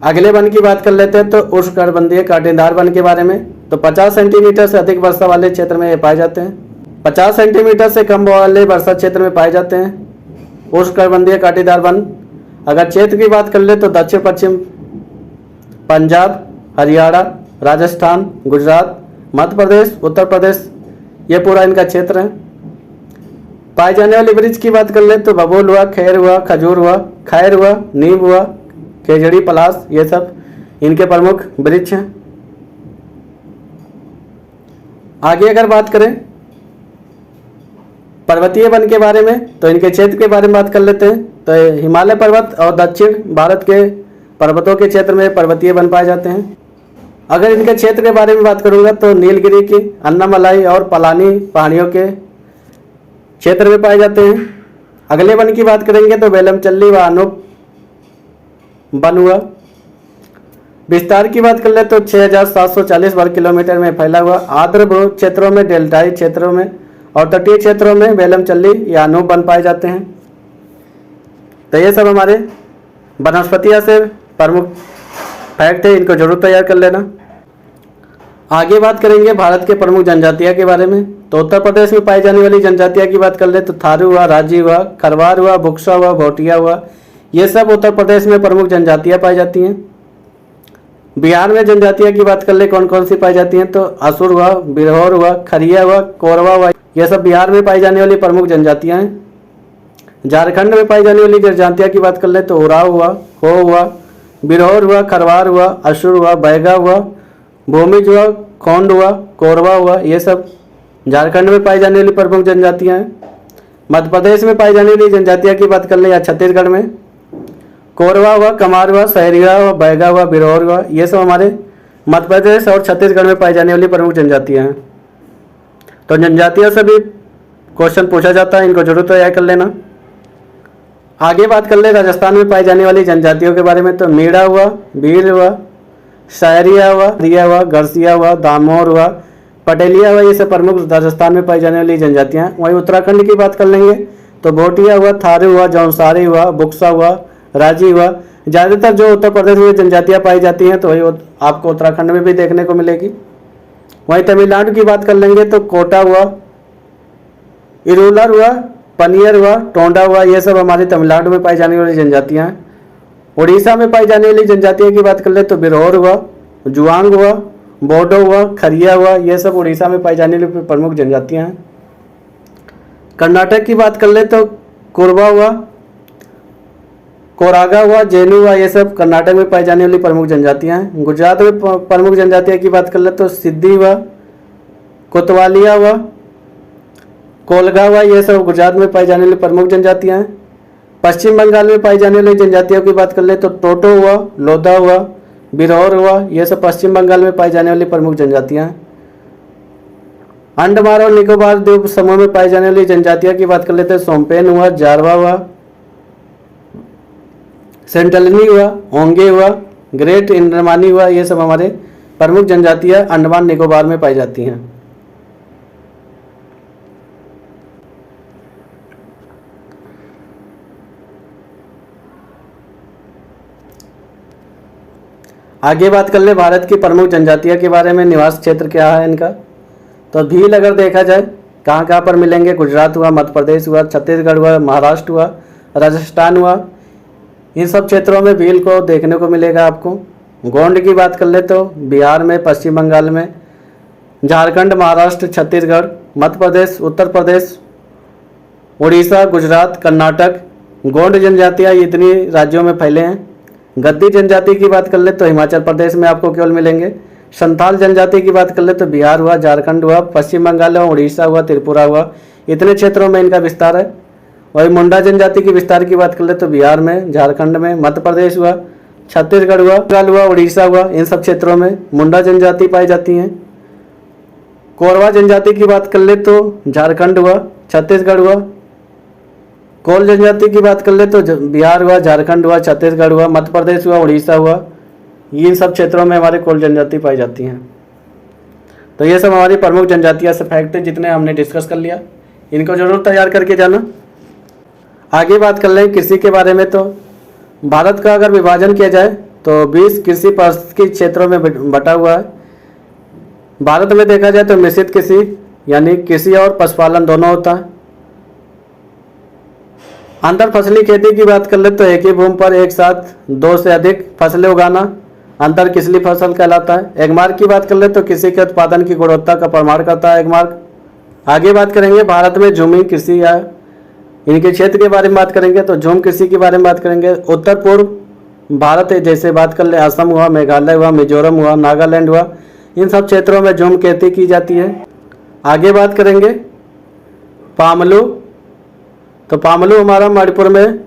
अगले वन की बात कर लेते हैं तो उष्णकटिबंधीय कांटेदार वन के बारे में। तो 50 सेंटीमीटर से अधिक वर्षा वाले क्षेत्र में ये पाए जाते हैं। 50 सेंटीमीटर से कम वाले वर्षा क्षेत्र में पाए जाते हैं उष्णकटिबंधीय कांटेदार वन। अगर क्षेत्र की बात कर ले तो दक्षिण पश्चिम पंजाब, हरियाणा, राजस्थान, गुजरात, मध्य प्रदेश, उत्तर प्रदेश, ये पूरा इनका क्षेत्र है। पाए जाने वाले वृक्ष की बात कर ले तो बबूल हुआ, खैर हुआ, खजूर हुआ, खैर हुआ, नीम हुआ, खेजड़ी, पलाश, ये सब इनके प्रमुख वृक्ष हैं। आगे अगर बात करें पर्वतीय वन के बारे में तो इनके क्षेत्र के बारे में बात कर लेते हैं। तो हिमालय पर्वत और दक्षिण भारत के पर्वतों के क्षेत्र में पर्वतीय वन पाए जाते हैं। अगर इनके क्षेत्र के बारे में बात करूंगा तो नीलगिरी की, अन्नामलाई और पलानी पहाड़ियों के क्षेत्र में पाए जाते हैं। अगले वन की बात करेंगे तो वेलमचल्ली व अनूप वन हुआ। विस्तार की बात कर ले तो 6740 वर्ग किलोमीटर में फैला हुआ। आर्द्र क्षेत्रों में, डेल्टाई क्षेत्रों में और तटीय क्षेत्रों में वेलमचल्ली या अनूप वन पाए जाते हैं। तो ये सब हमारे वनस्पतियाँ से प्रमुख फैक्ट है, इनको जरूर तैयार कर लेना। आगे बात करेंगे भारत के प्रमुख जनजातियाँ के बारे में। तो उत्तर प्रदेश में पाई जाने वाली जनजातियाँ की बात कर ले तो थारू हुआ, राजी हुआ, खरवार हुआ, बुक्सा हुआ, भोटिया हुआ, ये सब उत्तर प्रदेश में प्रमुख जनजातियाँ पाई जाती हैं। बिहार में जनजातियाँ की बात कर ले कौन कौन सी पाई जाती हैं तो असुर हुआ, बिरहोर हुआ, खरिया हुआ, कोरवा हुआ, यह सब बिहार में पाई जाने वाली प्रमुख जनजातियाँ हैं। झारखंड में पाई जाने वाली जनजातियाँ की बात कर ले तो उराव हुआ, हो हुआ, बिरहोर हुआ, खरवार हुआ, असुर हुआ, बैगा हुआ, भूमिज हुआ, खोंड हुआ, कोरवा हुआ, ये सब झारखंड में पाई जाने वाली प्रमुख जनजातियाँ हैं। मध्य प्रदेश में पाई जाने वाली जनजातियाँ की बात कर ले या छत्तीसगढ़ में कोरवा हुआ, कमार हुआ, सहरिया हुआ, बैगा हुआ, बिरहोर हुआ, ये सब हमारे मध्य प्रदेश और छत्तीसगढ़ में पाई जाने वाली प्रमुख जनजातियाँ हैं। तो जनजातियों से भी क्वेश्चन पूछा जाता है, इनको जरूर तैयार कर लेना। आगे बात कर ले राजस्थान में पाई जाने वाली जनजातियों के बारे में। तो मीणा हुआ, भील हुआ, शायरिया हुआ, रिया हुआ, गरसिया हुआ, दामोर हुआ, पटेलिया हुआ, ये सब प्रमुख राजस्थान में पाई जाने वाली जनजातियाँ हैं। वहीं उत्तराखंड की बात कर लेंगे तो भोटिया हुआ, थारू हुआ, जौनसारी हुआ, बुक्सा हुआ, राजी हुआ। ज़्यादातर जो उत्तर प्रदेश में जनजातियाँ पाई जाती हैं तो वही आपको उत्तराखंड में भी देखने को मिलेगी। वहीं तमिलनाडु की बात कर लेंगे तो कोटा हुआ, इरूलर हुआ, पनियर हुआ, टोंडा हुआ, ये सब हमारे तमिलनाडु में पाई जाने वाली जनजातियाँ हैं। उड़ीसा में पाई जाने वाली जनजातियों की बात कर ले तो बिरहोर हुआ, जुआंग हुआ, बोडो हुआ, खरिया हुआ, ये सब उड़ीसा में पाई जाने वाली प्रमुख जनजातियां हैं। कर्नाटक की बात कर ले तो कोरबा हुआ, कोरागा हुआ, जेनु हुआ, ये सब कर्नाटक में पाई जाने वाली प्रमुख जनजातियां हैं। गुजरात में प्रमुख जनजातियां की बात कर ले तो सिद्धि हुआ, कोतवालिया हुआ, कोलगा हुआ, ये सब गुजरात में पाई जाने वाली प्रमुख जनजातियां हैं। पश्चिम बंगाल में पाई जाने वाली जनजातियों की बात कर ले तो टोटो हुआ, लोधा हुआ, बिरहोर हुआ, ये सब पश्चिम बंगाल में पाई जाने वाली प्रमुख जनजातियां हैं। अंडमान और निकोबार द्वीप समूह में पाई जाने वाली जनजातियों की बात कर लेते हैं सोमपेन हुआ, जारवा हुआ, सेंटलनी हुआ, ओंगे हुआ, ग्रेट इंडमानी हुआ, ये सब हमारे प्रमुख जनजातियां अंडमान निकोबार में पाई जाती हैं। आगे बात कर ले भारत की प्रमुख जनजातियों के बारे में, निवास क्षेत्र क्या है इनका। तो भील अगर देखा जाए कहाँ कहाँ पर मिलेंगे, गुजरात हुआ, मध्य प्रदेश हुआ, छत्तीसगढ़ हुआ, महाराष्ट्र हुआ, राजस्थान हुआ, इन सब क्षेत्रों में भील को देखने को मिलेगा आपको। गोंड की बात कर ले तो बिहार में, पश्चिम बंगाल में, झारखंड, महाराष्ट्र, छत्तीसगढ़, मध्य प्रदेश, उत्तर प्रदेश, उड़ीसा, गुजरात, कर्नाटक, गोंड जनजातियाँ इतनी राज्यों में फैले हैं। गद्दी जनजाति की बात कर ले तो हिमाचल प्रदेश में आपको केवल मिलेंगे। संथाल जनजाति की बात कर ले तो बिहार हुआ, झारखंड हुआ, पश्चिम बंगाल हुआ, उड़ीसा हुआ, त्रिपुरा हुआ, इतने क्षेत्रों में इनका विस्तार है। वही मुंडा जनजाति की विस्तार की बात कर ले तो बिहार में, झारखंड में, मध्य प्रदेश हुआ, छत्तीसगढ़ हुआ, बंगाल हुआ, उड़ीसा हुआ, इन सब क्षेत्रों में मुंडा जनजाति पाई जाती हैं। कोरवा जनजाति की बात कर ले तो झारखंड हुआ, छत्तीसगढ़ हुआ। कोल जनजाति की बात कर ले तो बिहार हुआ, झारखंड हुआ, छत्तीसगढ़ हुआ, मध्य प्रदेश हुआ, उड़ीसा हुआ, इन सब क्षेत्रों में हमारे कोल जनजाति पाई जाती हैं। तो ये सब हमारी प्रमुख जनजातियाँ से फैक्ट है जितने हमने डिस्कस कर लिया, इनको जरूर तैयार करके जाना। आगे बात कर लें कृषि के बारे में। तो भारत का अगर विभाजन किया जाए तो 20 कृषि पारिस्थितिकी क्षेत्रों में बटा हुआ है। भारत में देखा जाए तो मिश्रित कृषि यानी कृषि और पशुपालन दोनों होता है। अंतर फसली खेती की बात कर ले तो एक ही भूमि पर एक साथ 2 से अधिक फसलें उगाना अंतर किसली फसल कहलाता है। एगमार्क की बात कर ले तो कृषि के उत्पादन की गुणवत्ता का प्रमाण करता है एगमार्क। आगे बात करेंगे भारत में झूमी कृषि या इनके क्षेत्र के बारे में बात करेंगे। तो झूम कृषि के बारे में बात करेंगे। उत्तर पूर्व भारत जैसे बात कर ले असम हुआ, मेघालय हुआ, मिजोरम हुआ, नागालैंड हुआ, इन सब क्षेत्रों में झूम खेती की जाती है। आगे बात करेंगे पामलू। तो पामलू हमारा मणिपुर में।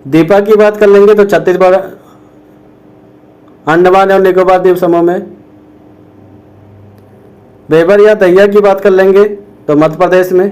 दीपा की बात कर लेंगे तो छत्तीसगढ़, अंडमान और निकोबार द्वीप समूह में। बेबर या दहिया की बात कर लेंगे तो मध्य प्रदेश में।